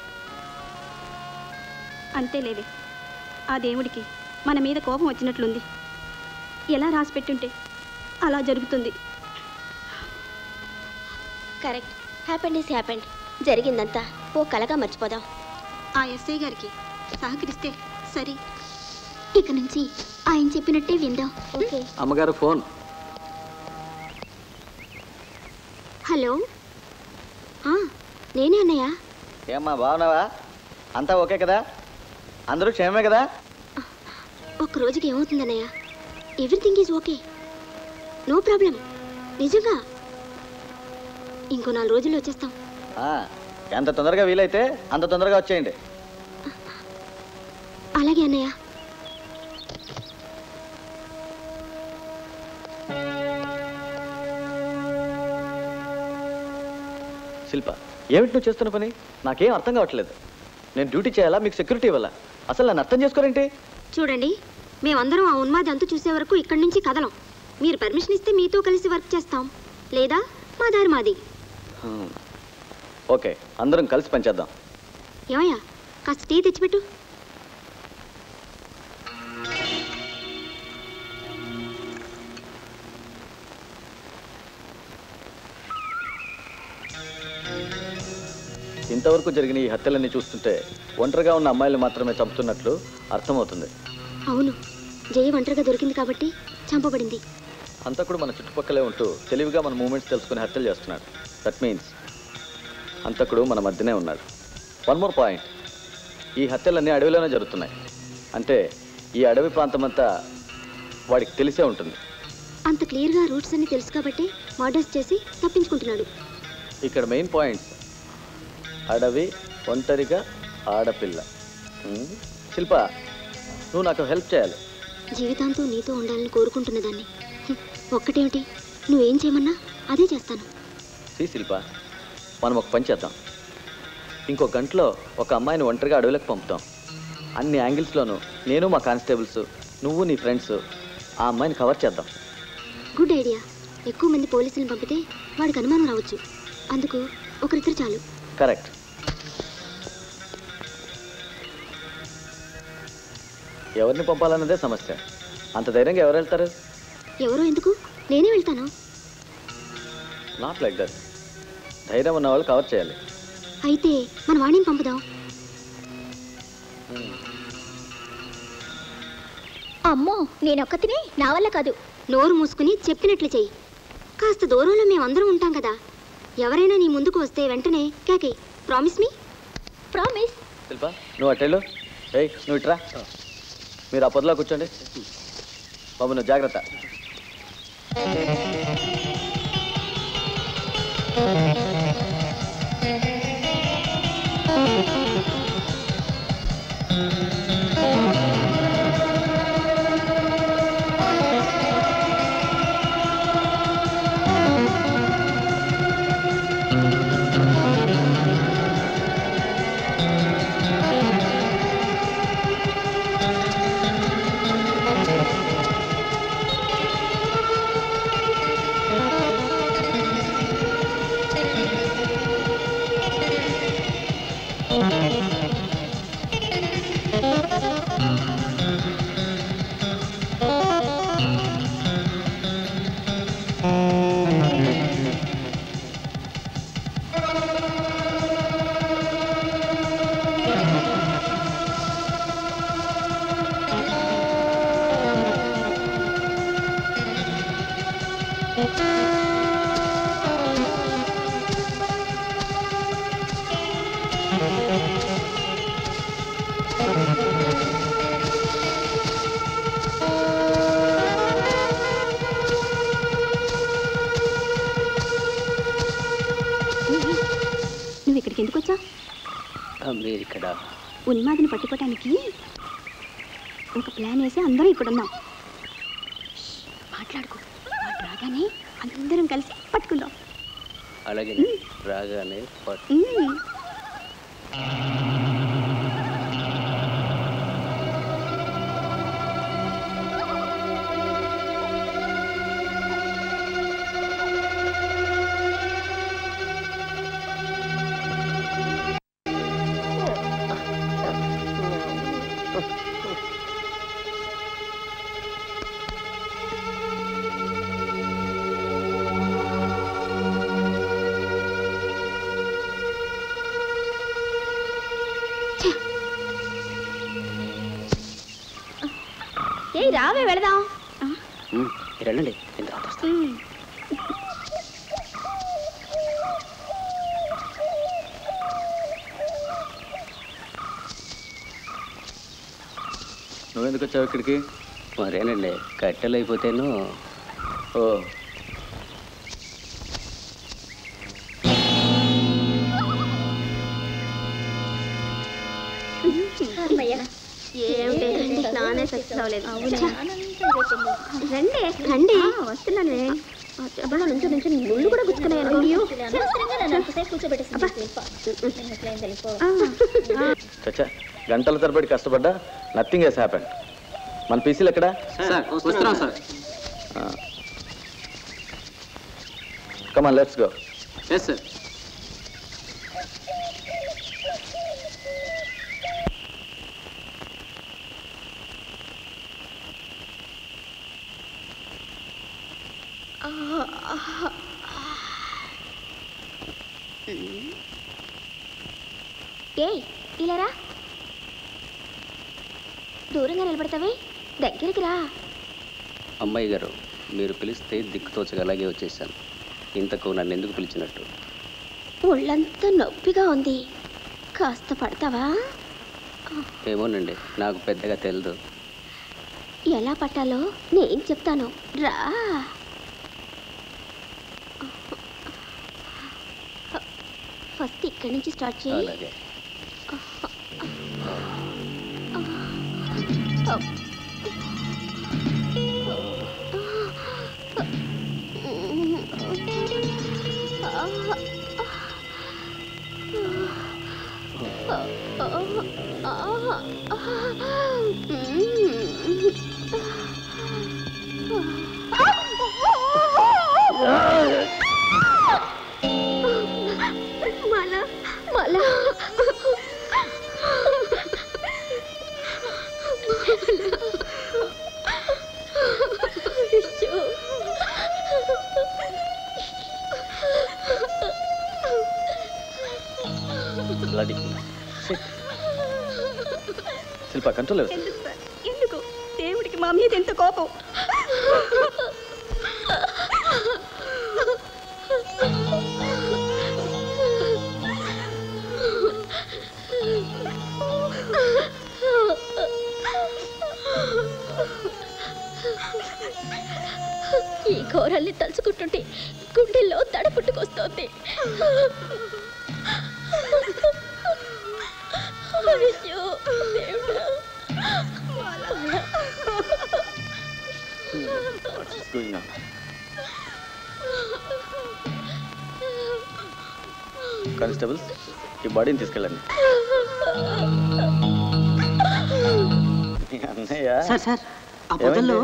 [SPEAKER 1] అంతేలేవే, ఆ దేవుడికి మన మీద కోపం వచ్చినట్లుంది. ఎలా రాసి పెట్టుంటే అలా జరుగుతుంది.
[SPEAKER 9] కరెక్ట్. Happened is happened. జరిగిందంతా ఓ కలగా మర్చిపోదాం.
[SPEAKER 1] ఆ ఎస్ఐ గారికి సహకరిస్తే సరే.
[SPEAKER 9] ఇక నుంచి ఆయన చెప్పినట్టే విందాం. ఓకే.
[SPEAKER 7] అమ్మగారు ఫోన్.
[SPEAKER 9] హలో, నేనే అన్నయ్య.
[SPEAKER 7] ఏమ్మా బాగున్నావా? అంతా ఓకే కదా? అందరూ క్షేమమే కదా?
[SPEAKER 9] ఒక్క రోజుకి ఏమవుతుంది అన్నయ్య? Everything is okay, no problem. నిజంగా ఇంకో 4 రోజుల్లో వచ్చేస్తాం.
[SPEAKER 7] ఎంత తొందరగా వీలైతే అంత తొందరగా వచ్చేయండి.
[SPEAKER 9] అలాగే అన్నయ్య.
[SPEAKER 7] శిల్ప, ఏమిటి నువ్వు చేస్తున్న పని? నాకేం అర్థం కావట్లేదు. నేను డ్యూటీ చేయాలా, మీకు సెక్యూరిటీ ఇవ్వాలా? అసలు నన్ను అర్థం చేసుకోరేంటి?
[SPEAKER 9] చూడండి, మేమందరం ఆ ఉన్మాది అంతు చూసే వరకు ఇక్కడి నుంచి కదలం. మీరు పర్మిషన్ ఇస్తే మీతో కలిసి వర్క్ చేస్తాం, లేదా మా దారి మాది.
[SPEAKER 7] ఓకే, అందరం కలిసి పనిచేద్దాం.
[SPEAKER 9] ఏమయ్యా, కాస్త టీ తెచ్చిపెట్టు.
[SPEAKER 7] ఇంతవరకు జరిగిన ఈ హత్యలన్నీ చూస్తుంటే ఒంటరిగా ఉన్న అమ్మాయిలు మాత్రమే చంపుతున్నట్లు అర్థమవుతుంది.
[SPEAKER 9] అవును, జయ ఒంటరిగా దొరికింది కాబట్టి చంపబడింది.
[SPEAKER 7] హంతకుడు మన చుట్టుపక్కలే ఉంటూ తెలివిగా మన మూమెంట్స్ తెలుసుకుని హత్యలు చేస్తున్నాడు. దట్ మీన్స్ హంతకుడు మన మధ్యనే ఉన్నాడు. వన్ మోర్ పాయింట్, ఈ హత్యలన్నీ అడవిలోనే జరుగుతున్నాయి. అంటే ఈ అడవి ప్రాంతం అంతా వాడికి తెలిసే ఉంటుంది.
[SPEAKER 9] అంత క్లియర్గా రూట్స్ అన్ని తెలుసు కాబట్టి మర్డర్స్ చేసి తప్పించుకుంటున్నాడు.
[SPEAKER 7] ఇక్కడ మెయిన్ పాయింట్స్: అడవి, ఒంటరిగా, ఆడపిల్ల. శిల్ప, నువ్వు నాకు హెల్ప్ చేయాలి.
[SPEAKER 9] జీవితాంతం నీతో ఉండాలని కోరుకుంటున్న దాన్ని. ఒక్కటేమిటి, నువ్వేం చేయమన్నా అదే చేస్తాను.
[SPEAKER 7] శిల్ప, మనం ఒక పని చేద్దాం. ఇంకో గంటలో ఒక అమ్మాయిని ఒంటరిగా అడవిలోకి పంపుతాం. అన్ని యాంగిల్స్లోనూ నేను, మా కానిస్టేబుల్స్, నువ్వు, నీ ఫ్రెండ్స్ ఆ అమ్మాయిని కవర్ చేద్దాం.
[SPEAKER 9] Good idea. ఎక్కువ మంది పోలీసులను పంపితే వాడికి అనుమానం రావచ్చు. అందుకు ఒకరిద్దరు చాలు.
[SPEAKER 7] కరెక్ట్. ఎవరిని పంపాలన్నదే సమస్య. అంత ధైర్యంగా ఎవరు వెళ్తారు?
[SPEAKER 9] ఎవరో ఎందుకు, నేనే వెళ్తాను.
[SPEAKER 7] Not like that. ధైర్యం ఉన్న వాళ్ళు కవర్ చేయాలి.
[SPEAKER 9] అయితే మన వాణిని పంపుదాం.
[SPEAKER 1] అమ్మో, నేనొక్కతిని నా వల్ల కాదు.
[SPEAKER 9] నోరు మూసుకుని చెప్పినట్లు చెయ్యి. కాస్త దూరంలో మేమందరం ఉంటాం కదా. ఎవరైనా నీ ముందుకు వస్తే వెంటనే కేకే. ప్రామిస్ మీ?
[SPEAKER 1] ప్రామిస్.
[SPEAKER 7] శిల్ప, నువ్వు అట్టేళ్ళు. ఏయ్, నువ్వు ఇట్రా. మీరు ఆ పొదలో కూర్చోండి. బాబు, నువ్వు జాగ్రత్త.
[SPEAKER 2] మీరు ఇక్కడ
[SPEAKER 9] ఉన్మాదిని పట్టుకోవటానికి ఒక ప్లాన్ వేసి అందరూ ఇక్కడ ఉన్నాం. మాట్లాడుకో, వాడు రాగానే అందరం కలిసి పట్టుకుందాం.
[SPEAKER 2] అలాగే రాగానే
[SPEAKER 9] రావే వెళదాం.
[SPEAKER 2] వెళ్ళండి, నేను తర్వాత వస్తాను.
[SPEAKER 7] నువ్వెందుకు వచ్చావు ఇక్కడికి?
[SPEAKER 2] మరేనండి, కట్టెలు అయిపోతేను.
[SPEAKER 7] ఓ,
[SPEAKER 9] రండి వస్తున్నాను. నుంచి ముళ్ళు కూడా గుచ్చుకున్నాను.
[SPEAKER 7] చచ్చా, గంటల తరబడి కష్టపడ్డా నథింగ్ హెస్ హ్యాపెండ్. మన పీసీలు ఎక్కడ?
[SPEAKER 4] వస్తున్నాం sir.
[SPEAKER 7] Come on, let's go.
[SPEAKER 4] Yes sir.
[SPEAKER 9] ఇలారా, దూరంగా నిలబడతావే, దగ్గరికి రా.
[SPEAKER 2] అమ్మాయి గారు, మీరు పిలిస్తే దిక్కుతోచగా అలాగే వచ్చేసాను. ఇంతకు నన్ను ఎందుకు పిలిచినట్టు?
[SPEAKER 9] ఒళ్ళంతా నొప్పిగా ఉంది, కాస్త పడతావా?
[SPEAKER 2] ఏమోనండి, నాకు పెద్దగా తెలియదు.
[SPEAKER 9] ఎలా పట్టాలో నేను చెప్తాను, రా. ఫస్ట్ ఇక్కడి నుంచి స్టార్ట్ చేయి.
[SPEAKER 2] అలాగే.
[SPEAKER 7] శిల్ప, కంట్రోల్.
[SPEAKER 9] ఎందుకు దేవుడికి మా మీద ఎంత కోపం? ఈ ఘోరాల్ని తలుచుకుంటుంటే గుండెల్లో తడ పుట్టుకొస్తోంది. అయ్యో దేవుడా.
[SPEAKER 7] కానిస్టేబుల్స్, ఈ బాడీని తీసుకెళ్ళండి. అన్నయ్య
[SPEAKER 5] సార్ సార్, ఆ పొదల్లో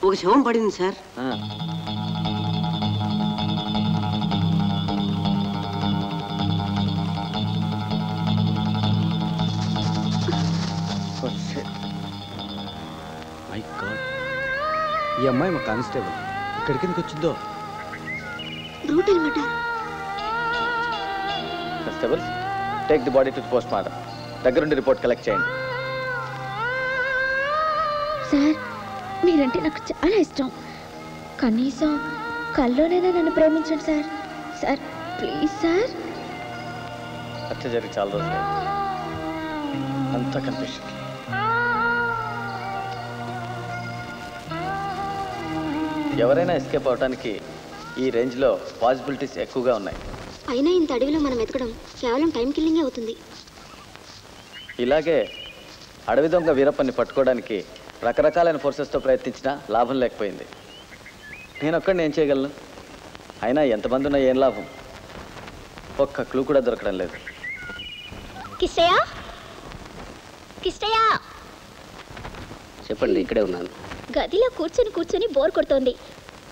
[SPEAKER 5] ఒక శవం పడింది సార్.
[SPEAKER 3] ఈ అమ్మాయి మా కానిస్టేబుల్, ఇక్కడికి ఎందుకు వచ్చిందో.
[SPEAKER 7] Constables, take the body to post mortem. దగ్గరుండి రిపోర్ట్ కలెక్ట్ చేయండి.
[SPEAKER 9] సార్, మీరంటే నాకు చాలా ఇష్టం. కనీసం కల్లోనైనా నన్ను ప్రేమించండి సార్. Sir please sir.
[SPEAKER 7] హత్య జరిగి చాలా రోజులు అంతా కన్ఫ్యూషన్. ఎవరైనా ఎస్కేప్ అవడానికి ఈ రేంజ్లో పాసిబిలిటీస్ ఎక్కువగా ఉన్నాయి.
[SPEAKER 9] అయినా ఇంత అడవిలో మనం వెతకడం కేవలం టైం కిల్లింగే అవుతుంది.
[SPEAKER 7] ఇలాగే అడవి దొంగ వీరప్పని పట్టుకోవడానికి రకరకాలైన ఫోర్సెస్తో ప్రయత్నించినా లాభం లేకపోయింది. నేను ఒక్కడిని ఏం చేయగలను? అయినా ఎంతమంది ఉన్నా ఏం లాభం? ఒక్క క్లూ కూడా దొరకడం లేదు.
[SPEAKER 9] కిష్టయ్య, కిష్టయ్య,
[SPEAKER 2] చెప్పండి, ఇక్కడే ఉన్నాను.
[SPEAKER 9] గదిలో కూర్చొని బోర్ కొడుతోంది.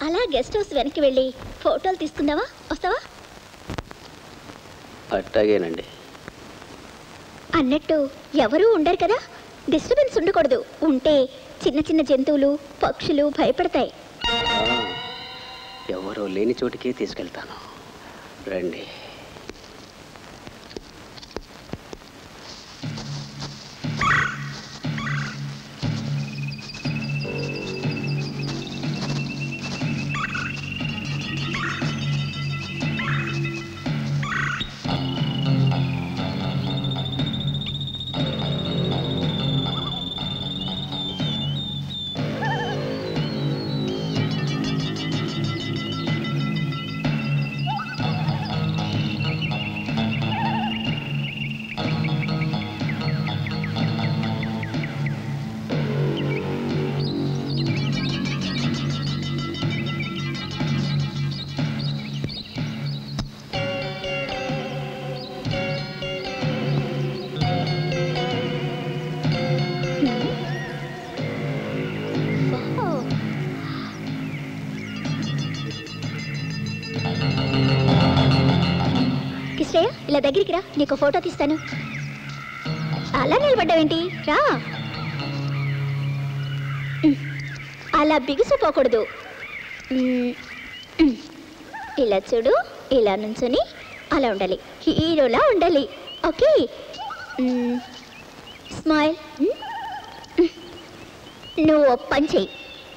[SPEAKER 9] అలా గెస్ట్ హౌస్ వెనక్కి వెళ్ళి ఫోటోలు తీసుకుందావా? వస్తావా?
[SPEAKER 2] అట్టాగేనండి.
[SPEAKER 9] అన్నట్టు ఎవరూ ఉండరు కదా, డిస్టర్బెన్స్ ఉండకూడదు. ఉంటే చిన్న చిన్న జంతువులు, పక్షులు భయపడతాయి.
[SPEAKER 2] ఎవరో లేని చోటికి తీసుకెళ్తాను. రండి.
[SPEAKER 9] కిష్టయ్య, ఇలా దగ్గరికి రా, నీకు ఫోటో తీస్తాను. అలా నిలబడ్డావేంటి? రా. అలా బిగుసిపోకూడదు. ఇలా చూడు, ఇలా నుంచొని అలా ఉండాలి, హీరోలా ఉండాలి. Okay, smile. నువ్వు ఓ పని చెయ్యి,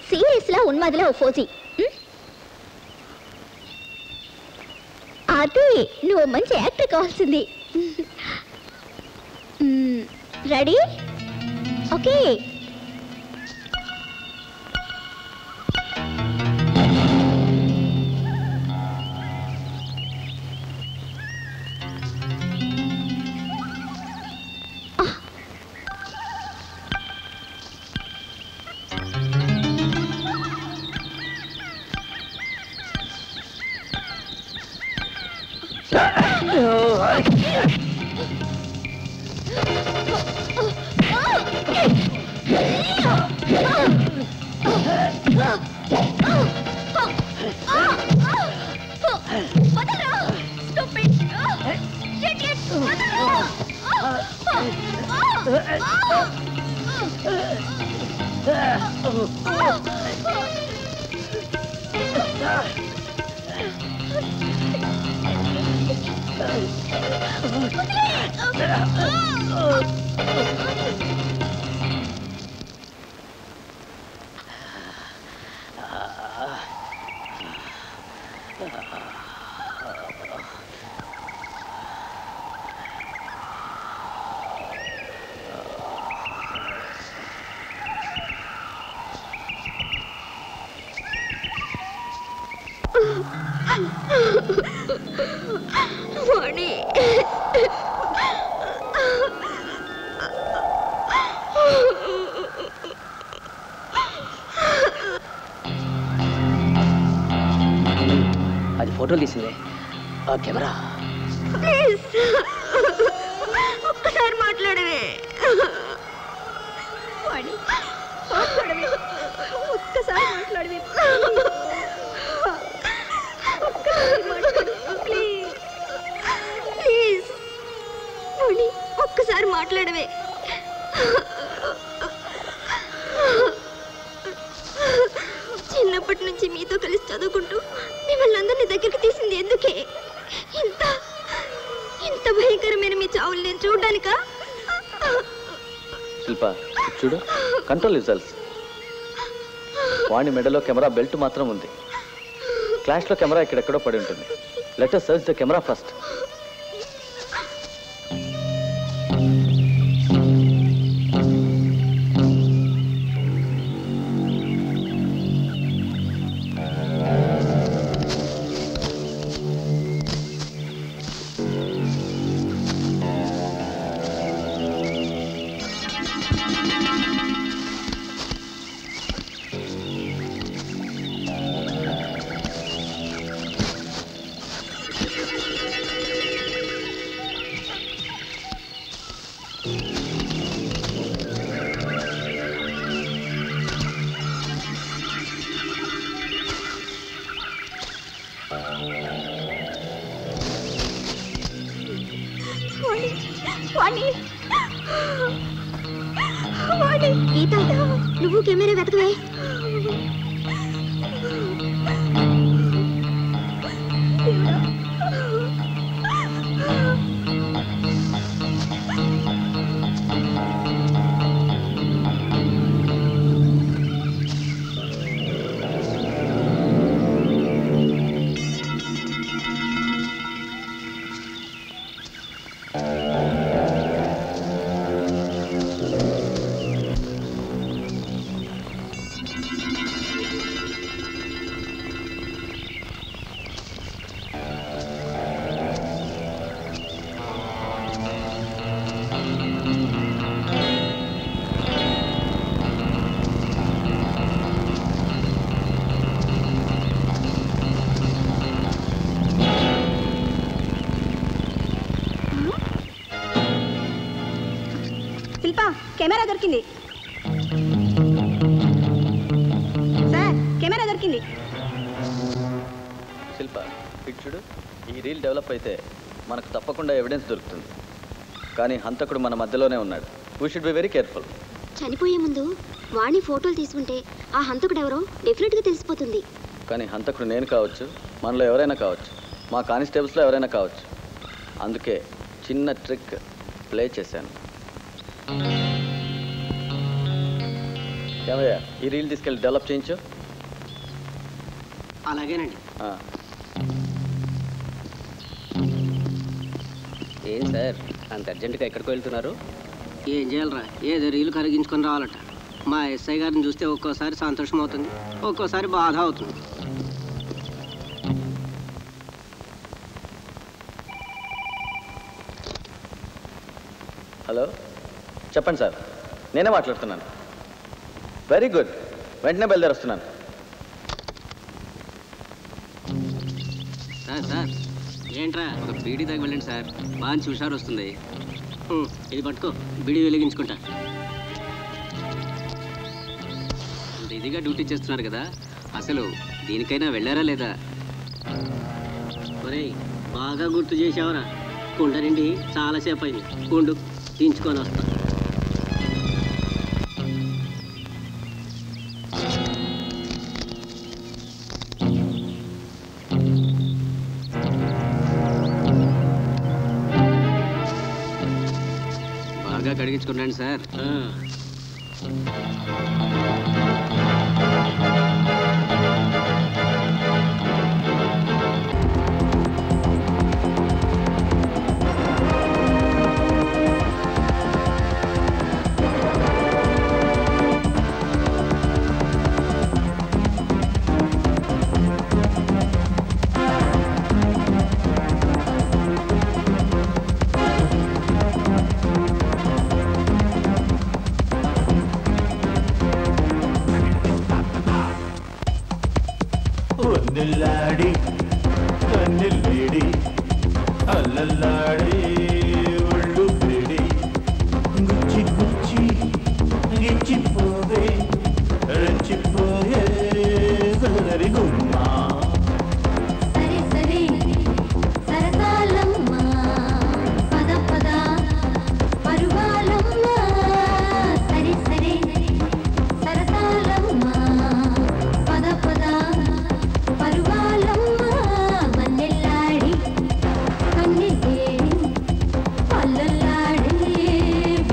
[SPEAKER 9] సీరియస్లా ఉన్మాదిలో ఓ ఫోజీ. అదే నువ్వు మంచి యాక్టర్ కావాల్సింది. రెడీ? ఓకే.
[SPEAKER 2] అది ఫోటోలు తీసిందే ఆ కెమెరా.
[SPEAKER 9] ప్లీజ్ ఒక్కసారి మాట్లాడవే. ఒక్కసారి మాట్లాడవే ప్లీజ్. ప్లీజ్ మణి, ఒక్కసారి మాట్లాడవే. చిన్నప్పటి నుంచి మీతో కలిసి చదువుకుంటూ మిమ్మల్ని అందరినీ దగ్గరికి తీసింది ఎందుకే? ఇంత భయంకరమైన మీ చావులు నేను చూడడానికా?
[SPEAKER 7] శిల్ప, చూడు, కంట్రోల్ రిజల్ట్స్. వాణి మెడలో కెమెరా బెల్ట్ మాత్రం ఉంది. క్లాష్లో కెమెరా ఇక్కడెక్కడో పడి ఉంటుంది. Let us search the camera first.
[SPEAKER 9] నువ్వు కెమెరా వెతకవే.
[SPEAKER 12] కెమెరా దొరికింది సార్, కెమెరా దొరికింది.
[SPEAKER 7] శిల్ప, ఇటు చూడు. ఈ రీల్ డెవలప్ అయితే మనకు తప్పకుండా ఎవిడెన్స్ దొరుకుతుంది. కానీ హంతకుడు మన మధ్యలోనే ఉన్నాడు. We should be very careful.
[SPEAKER 9] చనిపోయే ముందు వాణి ఫోటోలు తీసుకుంటే ఆ హంతకుడు ఎవరో డెఫినెట్గా తెలిసిపోతుంది.
[SPEAKER 7] కానీ హంతకుడు నేను కావచ్చు, మనలో ఎవరైనా కావచ్చు, మా కానిస్టేబుల్స్లో ఎవరైనా కావచ్చు. అందుకే చిన్న ట్రిక్ ప్లే చేశాను. ఏమయ్యా, ఈ రీల్ తీసుకెళ్ళి డెవలప్ చేయించు.
[SPEAKER 4] అలాగేనండి.
[SPEAKER 2] ఏం సార్ అంత అర్జెంటుగా ఎక్కడికి వెళ్తున్నారు?
[SPEAKER 4] ఏం చేయాలరా, ఏదో రీలు కరిగించుకొని రావాలట. మా ఎస్ఐ గారిని చూస్తే ఒక్కోసారి సంతోషం అవుతుంది, ఒక్కోసారి బాధ అవుతుంది.
[SPEAKER 7] హలో, చెప్పండి సార్. నేనే మాట్లాడుతున్నాను. వెరీ గుడ్, వెంటనే బయలుదేరొస్తున్నాను.
[SPEAKER 4] సార్ ఏంట్రా, ఒక బీడీ దగ్గర వెళ్ళండి సార్, మంచి హుషారు వస్తుంది. ఇది పట్టుకో, బీడీ వెలిగించుకుంటా. అంత ఇదిగా డ్యూటీ చేస్తున్నారు కదా, అసలు దీనికైనా వెళ్ళారా లేదా? ఒరేయ్, బాగా గుర్తు చేసావరా. కుండ నిండి చాలాసేపు అయింది, కుండు దించుకొని వస్తా. బాగా కడిగించుకున్నాను సార్.
[SPEAKER 11] వన్నెల్లాడి కన్నెల్లేడి అల్లల్లాడి ఒళ్ళు వేడి గుచ్చి గుచ్చి గిచ్చిపోవే రెచ్చిపోయే సదరి గుమ్మా
[SPEAKER 13] సరే సరే సరసాలమ్మ పద పద పరువాలమ్మ సరే సరే సరసాలమ్మ పద పద పరువాలమ్మ వన్నెల్లాడి కన్నెల్లేడి అల్లల్లాడి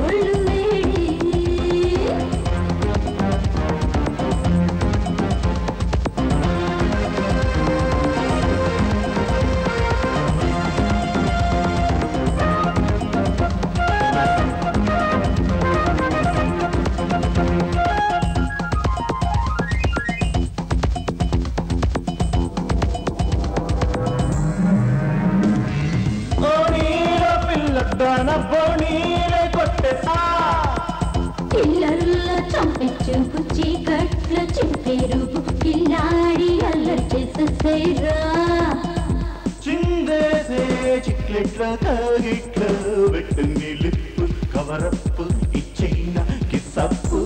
[SPEAKER 13] ఒళ్ళు వేడి
[SPEAKER 11] ఓణీల పిల్లదాన బోణీలే కొట్టేసా
[SPEAKER 13] పిల్లల చంపించు చీకట్ల చింపేరు కిల్లాడి అల్లరి చేసేరా
[SPEAKER 11] చిందేసే చిక్లెట్ల తాగిట్ల వెట్టు లిప్పు కవరప్పు ఇచ్చైన కిసప్పు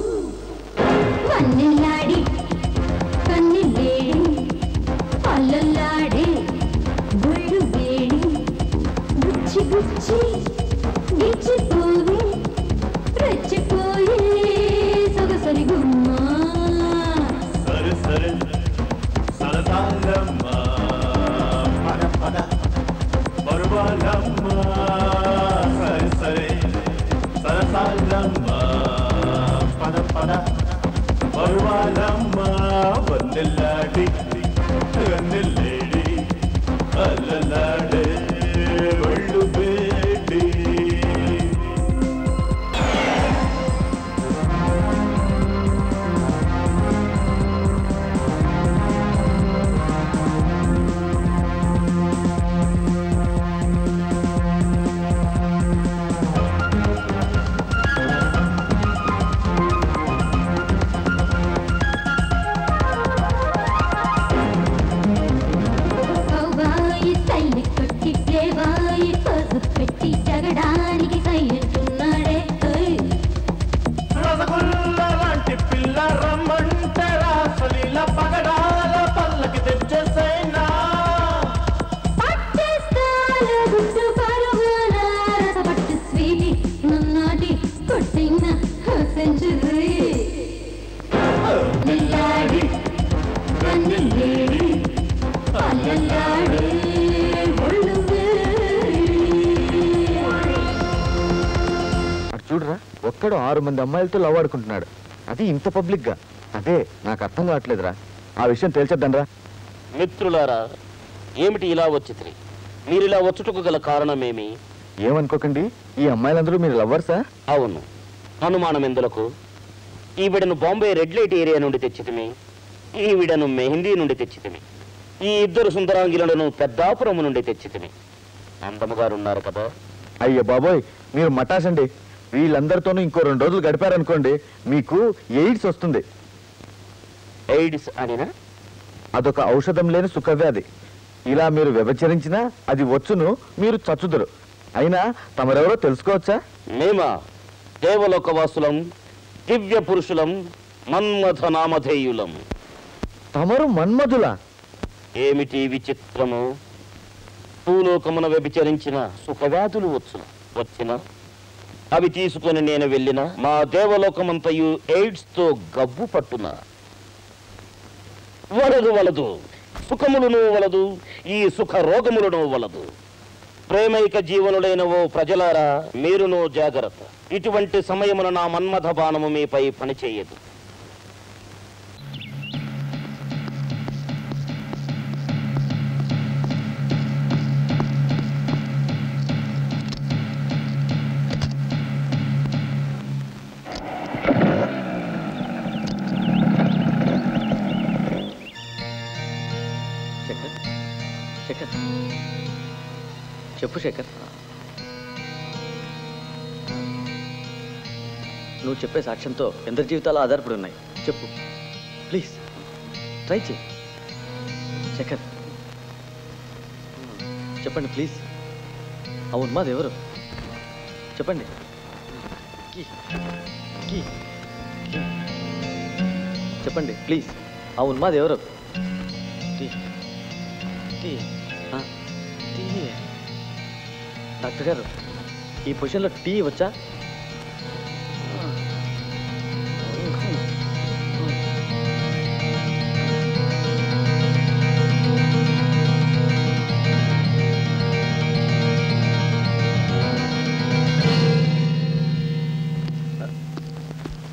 [SPEAKER 13] వన్నెల్లాడి కన్నెల్లేడి అల్లల్లాడి ఒళ్ళు వేడి గుచ్చి గుచ్చి గిచ్చిపోయి రెచ్చిపోయి సొగసరి గుమ్మా
[SPEAKER 14] సరసాలమ్మ పద పద బరువాలమ్మ సరే సరే సరసాలమ్మ పద పద బరువాలమ్మ వన్నెల్లాడి వన్నెల్లేడి అల్లలాడే ఒళ్ళు వేడి
[SPEAKER 13] జగడానికి సయ్యట్టున్నాడే
[SPEAKER 14] రసగుల్ల లాంటి పిల్ల రమ్మంటే రాసలీల పగడాల పల్లకి తెచ్చేసైనా
[SPEAKER 13] పట్టేస్తాల గుట్టు పరుగున రసపట్టు స్వీటి నన్నాటి కొట్టిన సెంచురీ నిల్లాడి కన్నెల్లేడి అల్లల్లాడి
[SPEAKER 7] చూడరా ఒక్కడు 6 మంది అమ్మాయిలతో లవ్ ఆడుకుంటున్నాడు, అది ఇంత పబ్లిక్ గా. అదే నాకు అర్థం కావట్లేదురా, ఆ విషయం తేల్చేద్దాంరా.
[SPEAKER 10] మిత్రులారా, ఏమిటి ఇలా వచ్చిత్రి? మీరిలా వచ్చుటకు గల కారణమేమి?
[SPEAKER 7] ఏమనుకోకండి, ఈ అమ్మాయిలందరూ మీరు లవ్వర్సా?
[SPEAKER 10] అవును, అనుమానం ఎందులకు? ఈవిడను బాంబే రెడ్ లైట్ ఏరియా నుండి తెచ్చితిమి, ఈవిడను మెహిందీ నుండి తెచ్చితిమి, ఈ ఇద్దరు సుందరాంగిలను పెద్దాపురము నుండి తెచ్చితిమి. అందమ్మగారున్నారు కదా.
[SPEAKER 7] అయ్యో బాబోయ్, మీరు మటాసండి. వీళ్ళందరితోనూ ఇంకో 2 రోజులు గడిపారనుకోండి, మీకు ఎయిడ్స్ వస్తుంది.
[SPEAKER 10] ఎయిడ్స్ అనినా?
[SPEAKER 7] అదొక ఔషధం లేని సుఖవ్యాధి. ఇలా మీరు వ్యభిచరించినా అది వచ్చును, మీరు చచ్చుదురు. అయినా తమరెవరో తెలుసుకోవచ్చా?
[SPEAKER 10] మేమా దేవలోకవాసులం, దివ్య పురుషులం, మన్మథ నామధేయులం.
[SPEAKER 7] తమరు మన్మధులా?
[SPEAKER 10] ఏమిటి విచిత్రము? భూలోకమున వ్యభిచరించిన సుఖవ్యాధులు వచ్చిన అవి తీసుకొని నేను వెళ్ళిన మా దేవలోకమంతయు ఎయిడ్స్ తో గబ్బు పట్టున వలదు సుఖములను వలదు, ఈ సుఖ రోగములను వలదు. ప్రేమైక జీవనులైన ఓ ప్రజలారా, మీరును జాగ్రత్త. ఇటువంటి సమయమున నా మన్మథ బాణము మీపై పనిచేయదు.
[SPEAKER 3] శేఖర్, చెప్పు శేఖర్. నువ్వు చెప్పే సాక్ష్యంతో ఎందరి జీవితాలు ఆధారపడి ఉన్నాయి. చెప్పు ప్లీజ్, ట్రై చేయి శేఖర్. చెప్పండి ప్లీజ్. అవును మాది ఎవరు చెప్పండి. చెప్పండి ప్లీజ్. అవును మాది ఎవరు? డాక్టర్ గారు, ఈ పొజిషన్లో టీ వచ్చా?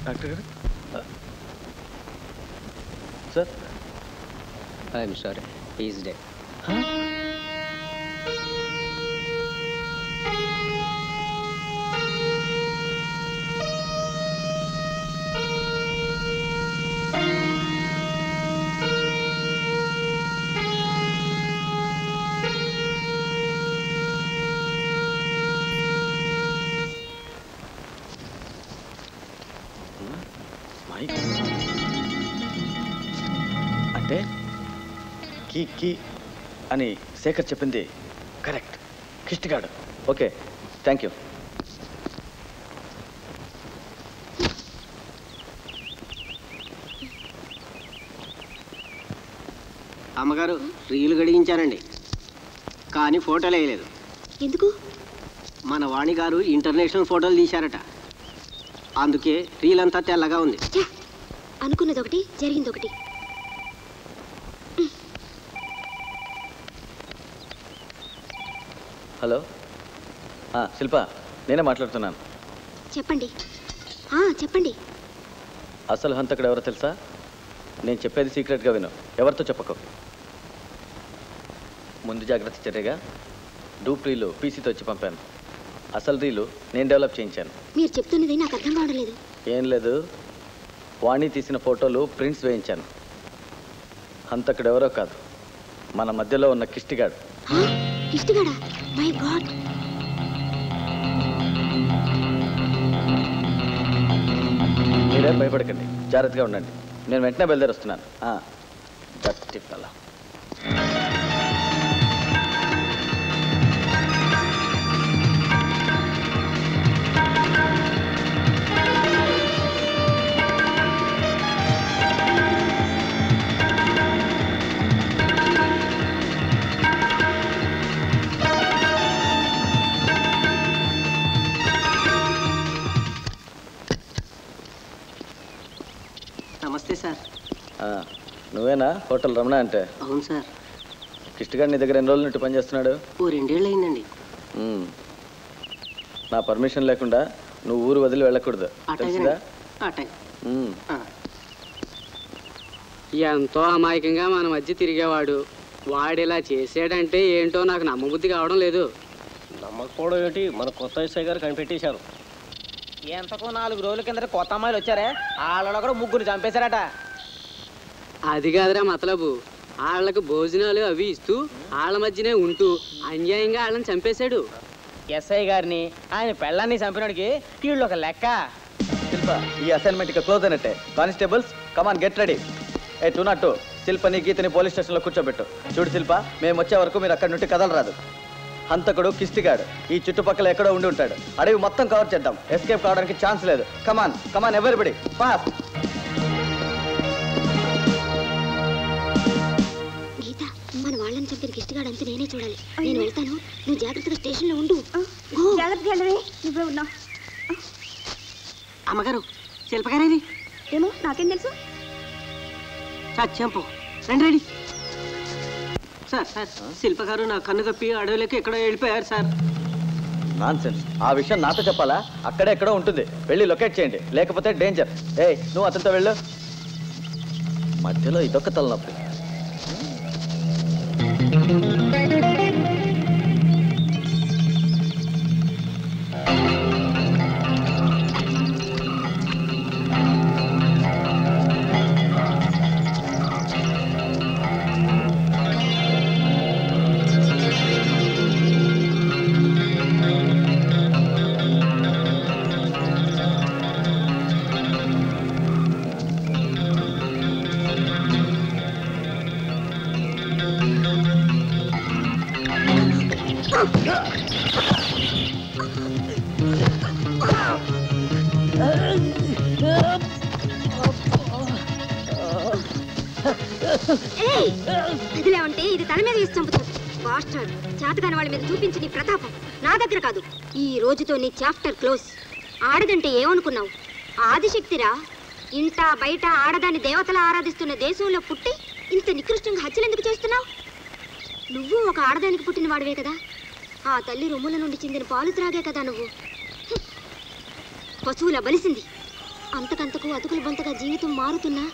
[SPEAKER 3] డాక్టర్ గారు sir,
[SPEAKER 2] I'm sorry, is dead.
[SPEAKER 3] అంటే కీ అని శేఖర్ చెప్పింది కరెక్ట్. కిష్టిగాడు. Okay, thank you.
[SPEAKER 5] అమ్మగారు రీలు గడిగించారండి, కానీ ఫోటోలు వేయలేదు.
[SPEAKER 9] ఎందుకు?
[SPEAKER 5] మన వాణి గారు ఇంటర్నేషనల్ ఫోటోలు తీశారట, అందుకే రీల్ అంతా తెల్లగా ఉంది.
[SPEAKER 9] అనుకున్నది ఒకటి, జరిగింది ఒకటి.
[SPEAKER 7] హలో శిల్ప, నేనే మాట్లాడుతున్నాను.
[SPEAKER 9] చెప్పండి. చెప్పండి.
[SPEAKER 7] అసలు హంతకుడు ఎవరో తెలుసా? నేను చెప్పేది సీక్రెట్గా విను, ఎవరితో చెప్పకు. ముందు జాగ్రత్త చర్యగా డూప్ రీలు పీసీతో వచ్చి పంపాను. అసలు రీలు నేను డెవలప్ చేయించాను.
[SPEAKER 9] మీరు చెప్తున్నది నాకు అర్థం కావడం లేదు.
[SPEAKER 7] ఏం లేదు, వాణి తీసిన ఫోటోలు ప్రింట్స్ వేయించాను. హంతకుడు ఎవరో కాదు, మన మధ్యలో ఉన్న కిష్టిగాడు.
[SPEAKER 9] కిష్టిగాడా? My God.
[SPEAKER 7] మీరేం భయపడకండి, జాగ్రత్తగా ఉండండి. నేను వెంటనే బయలుదేరొస్తున్నాను. Dirty fellow.
[SPEAKER 5] నమస్తే సార్.
[SPEAKER 7] నువ్వేనా హోటల్ రమణ అంటే?
[SPEAKER 5] అవును సార్.
[SPEAKER 7] కిష్టిగాడు నీ దగ్గర ఎన్ని రోజుల నుండి పనిచేస్తున్నాడు?
[SPEAKER 5] 2 ఏళ్ళు అయిందండి.
[SPEAKER 7] నా పర్మిషన్ లేకుండా నువ్వు ఊరు వదిలి వెళ్ళకూడదు, తెలిసిందా?
[SPEAKER 4] ఎంతో అమాయకంగా మన మధ్య తిరిగేవాడు వాడిలా చేసాడంటే ఏంటో నాకు నమ్మబుద్ధి కావడం లేదు.
[SPEAKER 5] నమ్మకపోవడం ఏంటి, మన కొత్త ఎస్ఐ గారు కనిపెట్టేశారు.
[SPEAKER 8] ఎంతకు 4 రోజుల కింద కొత్త అమ్మాయిలు వచ్చారే, వాళ్ళలో కూడా 3 చంపేశారట.
[SPEAKER 4] అది కాదురా మతలబు, వాళ్ళకు భోజనాలు అవి ఇస్తూ వాళ్ళ మధ్యనే ఉంటూ అన్యాయంగా వాళ్ళని చంపేశాడు.
[SPEAKER 8] ఎస్ఐ గారిని ఆయన పెళ్ళాన్ని చంపినోడికి వీళ్ళు ఒక లెక్క.
[SPEAKER 7] శిల్ప, ఈ అసైన్మెంట్ ఇక క్లోజ్ అయినట్టే. Constables come on, get ready. 202 శిల్పని గీతని పోలీస్ స్టేషన్లో కూర్చోబెట్టు. చూడు శిల్ప, మేము వచ్చే వరకు మీరు అక్కడి నుండి కదలరాదు. హంతకుడు కిష్టిగాడు ఈ చుట్టుపక్కల ఎక్కడో ఉండి ఉంటాడు. అడవి మొత్తం కవర్ చేద్దాం, ఎస్కేప్ కావడానికి ఛాన్స్ లేదు. కమాన్ కమాన్ ఎవరిబడి, ఫాస్ట్.
[SPEAKER 9] గీత, మన వాళ్ళని చంపిన కిష్టిగాడు అంతా నేనే చూడాలి. నేను వెళ్తాను, నువ్వు జాగ్రత్తగా స్టేషన్లో ఉండు.
[SPEAKER 12] జాగ్రత్తగా నువ్వే ఉన్నావు.
[SPEAKER 5] అమ్మగారు, శిల్పగారేది?
[SPEAKER 12] ఏమో నాకేం తెలుసు.
[SPEAKER 5] చంపు, రండి రెడీ. సార్ సార్, శిల్ప గారు నా కన్ను కప్పి అడవిలోకి ఎక్కడో వెళ్ళిపోయారు సార్.
[SPEAKER 7] నాన్సెన్స్. ఆ విషయం నాతో చెప్పాలా? అక్కడే ఎక్కడో ఉంటుంది, వెళ్ళి లొకేట్ చేయండి, లేకపోతే డేంజర్. నువ్వు అతనితో వెళ్ళు. మధ్యలో ఇదొక తలనొప్పి.
[SPEAKER 9] ఇదిలే ఉంటే ఇది తల మీద వేసి చంపుతాడు. మాస్టర్, చేతగాని వాళ్ళ మీద చూపించి నీ ప్రతాపం నా దగ్గర కాదు. ఈ రోజుతో నీ చాప్టర్ క్లోజ్. ఆడదంటే ఏమనుకున్నావు? ఆదిశక్తిరా. ఇంట బయట ఆడదాన్ని దేవతలా ఆరాధిస్తున్న దేశంలో పుట్టి ఇంత నికృష్టంగా హత్యలు ఎందుకు చేస్తున్నావు? నువ్వు ఒక ఆడదానికి పుట్టిన వాడివే కదా. ఆ తల్లి రొమ్ముల నుండి చెందిన పాలు త్రాగే కదా నువ్వు. పశువుల బలిసింది. అంతకంతకు అతుకులు బంతగా జీవితం మారుతున్నా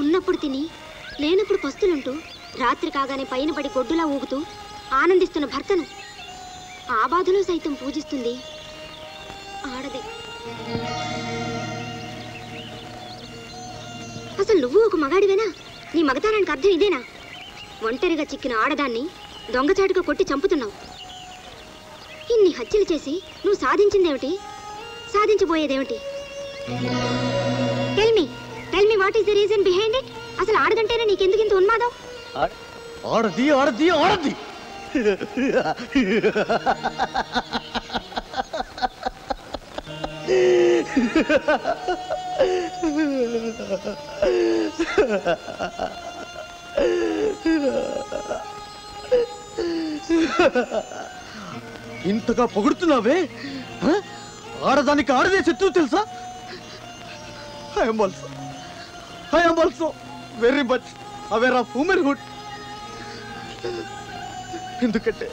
[SPEAKER 9] ఉన్నప్పుడు తిని లేనప్పుడు పస్తులుంటూ రాత్రి కాగానే పైన పడి గొడ్డులా ఊగుతూ ఆనందిస్తున్న భర్తను ఆ బాధలో సైతం పూజిస్తుంది ఆడదే. అసలు నువ్వు ఒక మగాడివేనా? నీ మగతానానికి అర్థం ఇదేనా? ఒంటరిగా చిక్కిన ఆడదాన్ని దొంగచాటుగా కొట్టి చంపుతున్నావు. ఇన్ని హత్యలు చేసి నువ్వు సాధించిందేమిటి? సాధించబోయేదేమిటి? Tell me what is the reason behind it? అసలు ఆడదంటేనే నీకెందుకు ఇంత ఉన్మాదం?
[SPEAKER 3] ఆడది ఆడది ఆడది ఇంతగా పొగుడుతున్నావే? ఆడదానికి ఆడదే శత్రువు తెలుసా? I am also very much aware of womanhood. ఎందుకంటే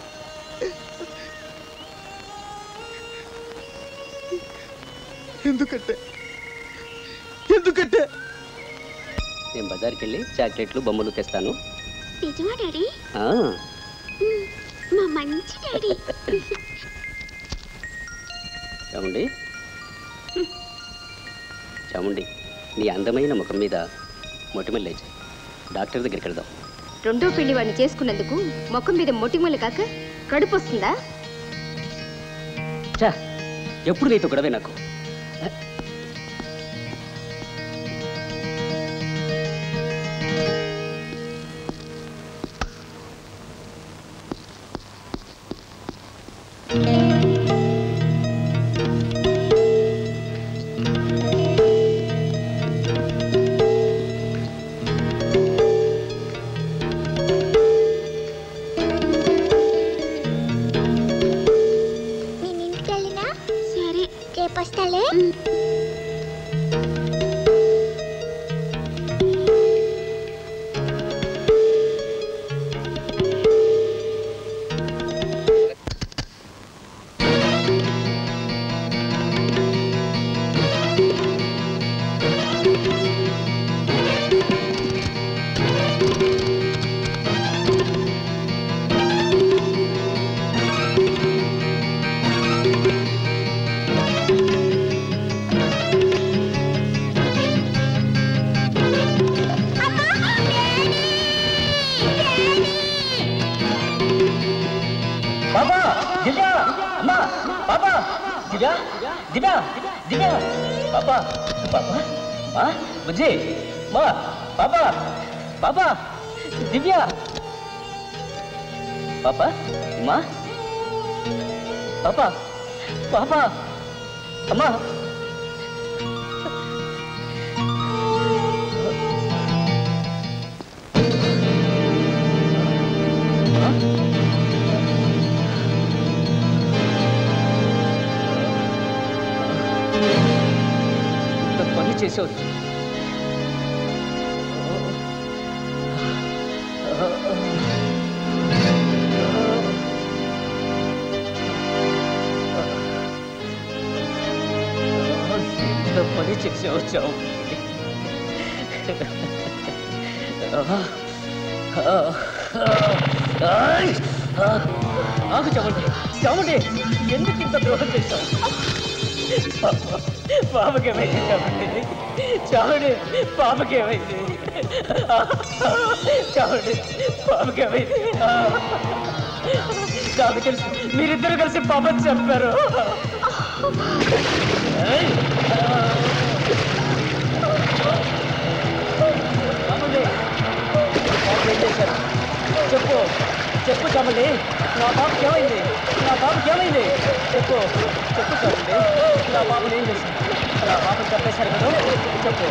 [SPEAKER 3] ఎందుకంటే ఎందుకంటే
[SPEAKER 2] నేను బజార్కి వెళ్ళి చాక్లెట్లు బొమ్మలు తెస్తాను.
[SPEAKER 9] నిజమా డాడీ?
[SPEAKER 2] ఆ.
[SPEAKER 9] మా మంచి డాడీ.
[SPEAKER 2] చాముండి చాముండి, నీ అందమైన ముఖం మీద మొటిమలు లేచి డాక్టర్ దగ్గరికి వెళ్దాం.
[SPEAKER 1] రెండో పెళ్లి వాడిని చేసుకున్నందుకు ముఖం మీద మొటిమలు కాక కడుపు వస్తుందా?
[SPEAKER 2] చా, ఎప్పుడు నీతో గొడవే నాకు.
[SPEAKER 8] మీరిద్దరు కలిసి పాపం చెప్పారు. చెప్పు చెప్పు చామండి, నా బాబుకి ఏమైంది? నా బాబుకి ఏమైంది? చెప్పు చెప్పు చామండి, నా బాబుని ఏం చేశాను? నా బాబుని చంపేశారు కదా? చెప్పు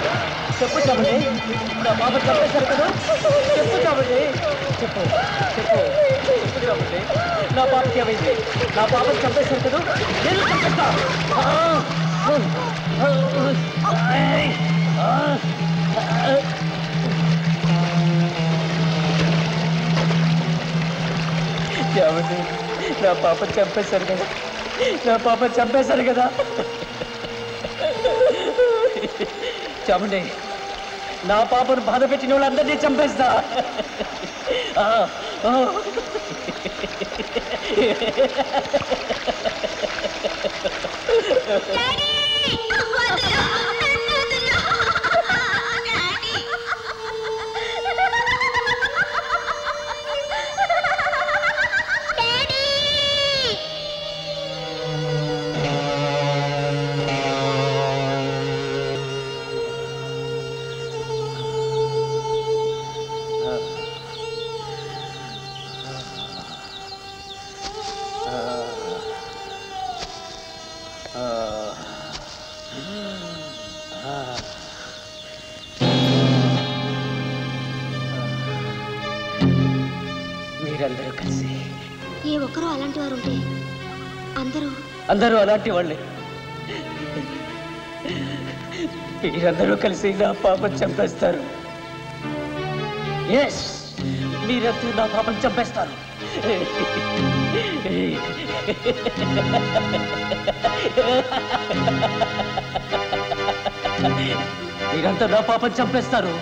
[SPEAKER 8] చెప్పు చామండి, నా బాబుని చంపేశారు కదా? చెప్పు చామండి, చెప్పు చెప్పు చెప్పు చామండి, నా బాబుకి ఏమైంది? నా బాబుని చంపేశారు కదా? నేను చంపేస్తా. చామండి, నా పాప చంపేశారు కదా? నా పాప చంపేశారు కదా? చామండి, నా పాపను బాధ పెట్టిన వాళ్ళందరినీ చంపేస్తా. మీరందరూ కలిసి
[SPEAKER 9] ఏ ఒక్కరూ అలాంటి వారు ఉంటే
[SPEAKER 8] అందరూ అలాంటి వాళ్ళే. మీరందరూ కలిసి నా పాపను చంపేస్తారు. ఎస్, మీరెత్తు నా పాపని చంపేస్తారు. మీరంతా నా పాపని చంపేస్తారు.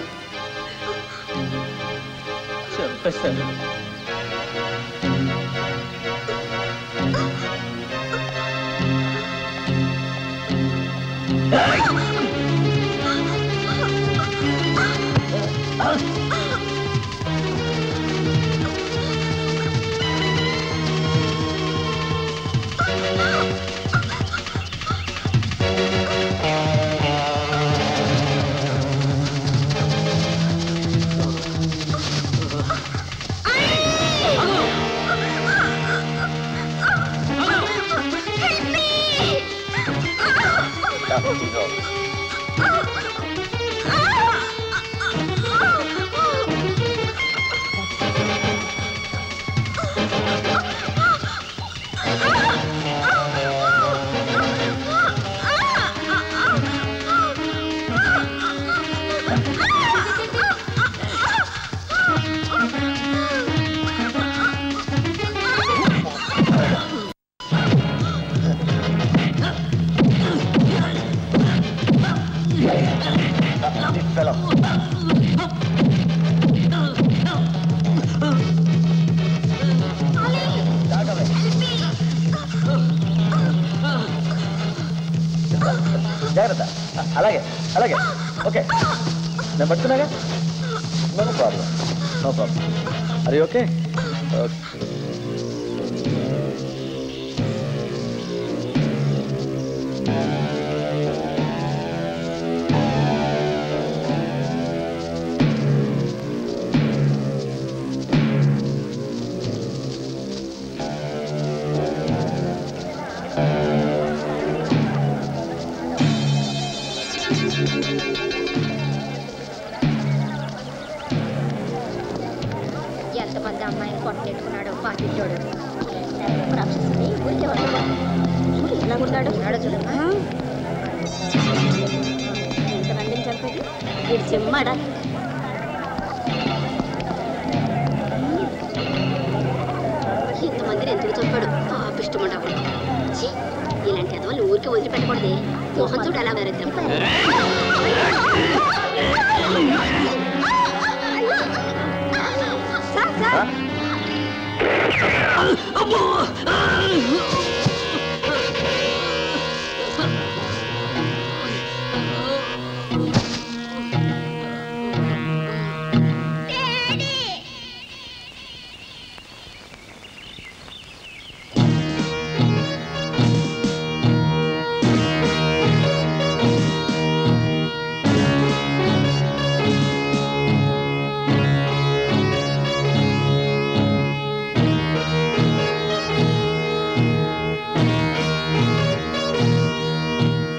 [SPEAKER 7] జాగ్రత్త. అలాగే అలాగే. ఓకే, నేను పడుతున్నాగా. No problem, no problem. అది ఓకే. ఓకే.
[SPEAKER 1] ఎంతమంది అమ్మాయిని కొట్టెట్టుకున్నాడు పాటించాడు. రాక్షసుని ఊరికే ఎలా ఉన్నాడు ఉన్నాడో చూడమ్మా. ఎంతమందిని చంపేది వీడు చెమ్మాడా. ఇంతమందిని ఎందుకు చంపాడు పాపిష్టమంటాడు. ఇలాంటి అదవాళ్ళు ఊరికి వదిలిపెట్టకూడదే. మోహన్ చూడు ఎలా వేరేద్దాం.
[SPEAKER 13] అమ్మో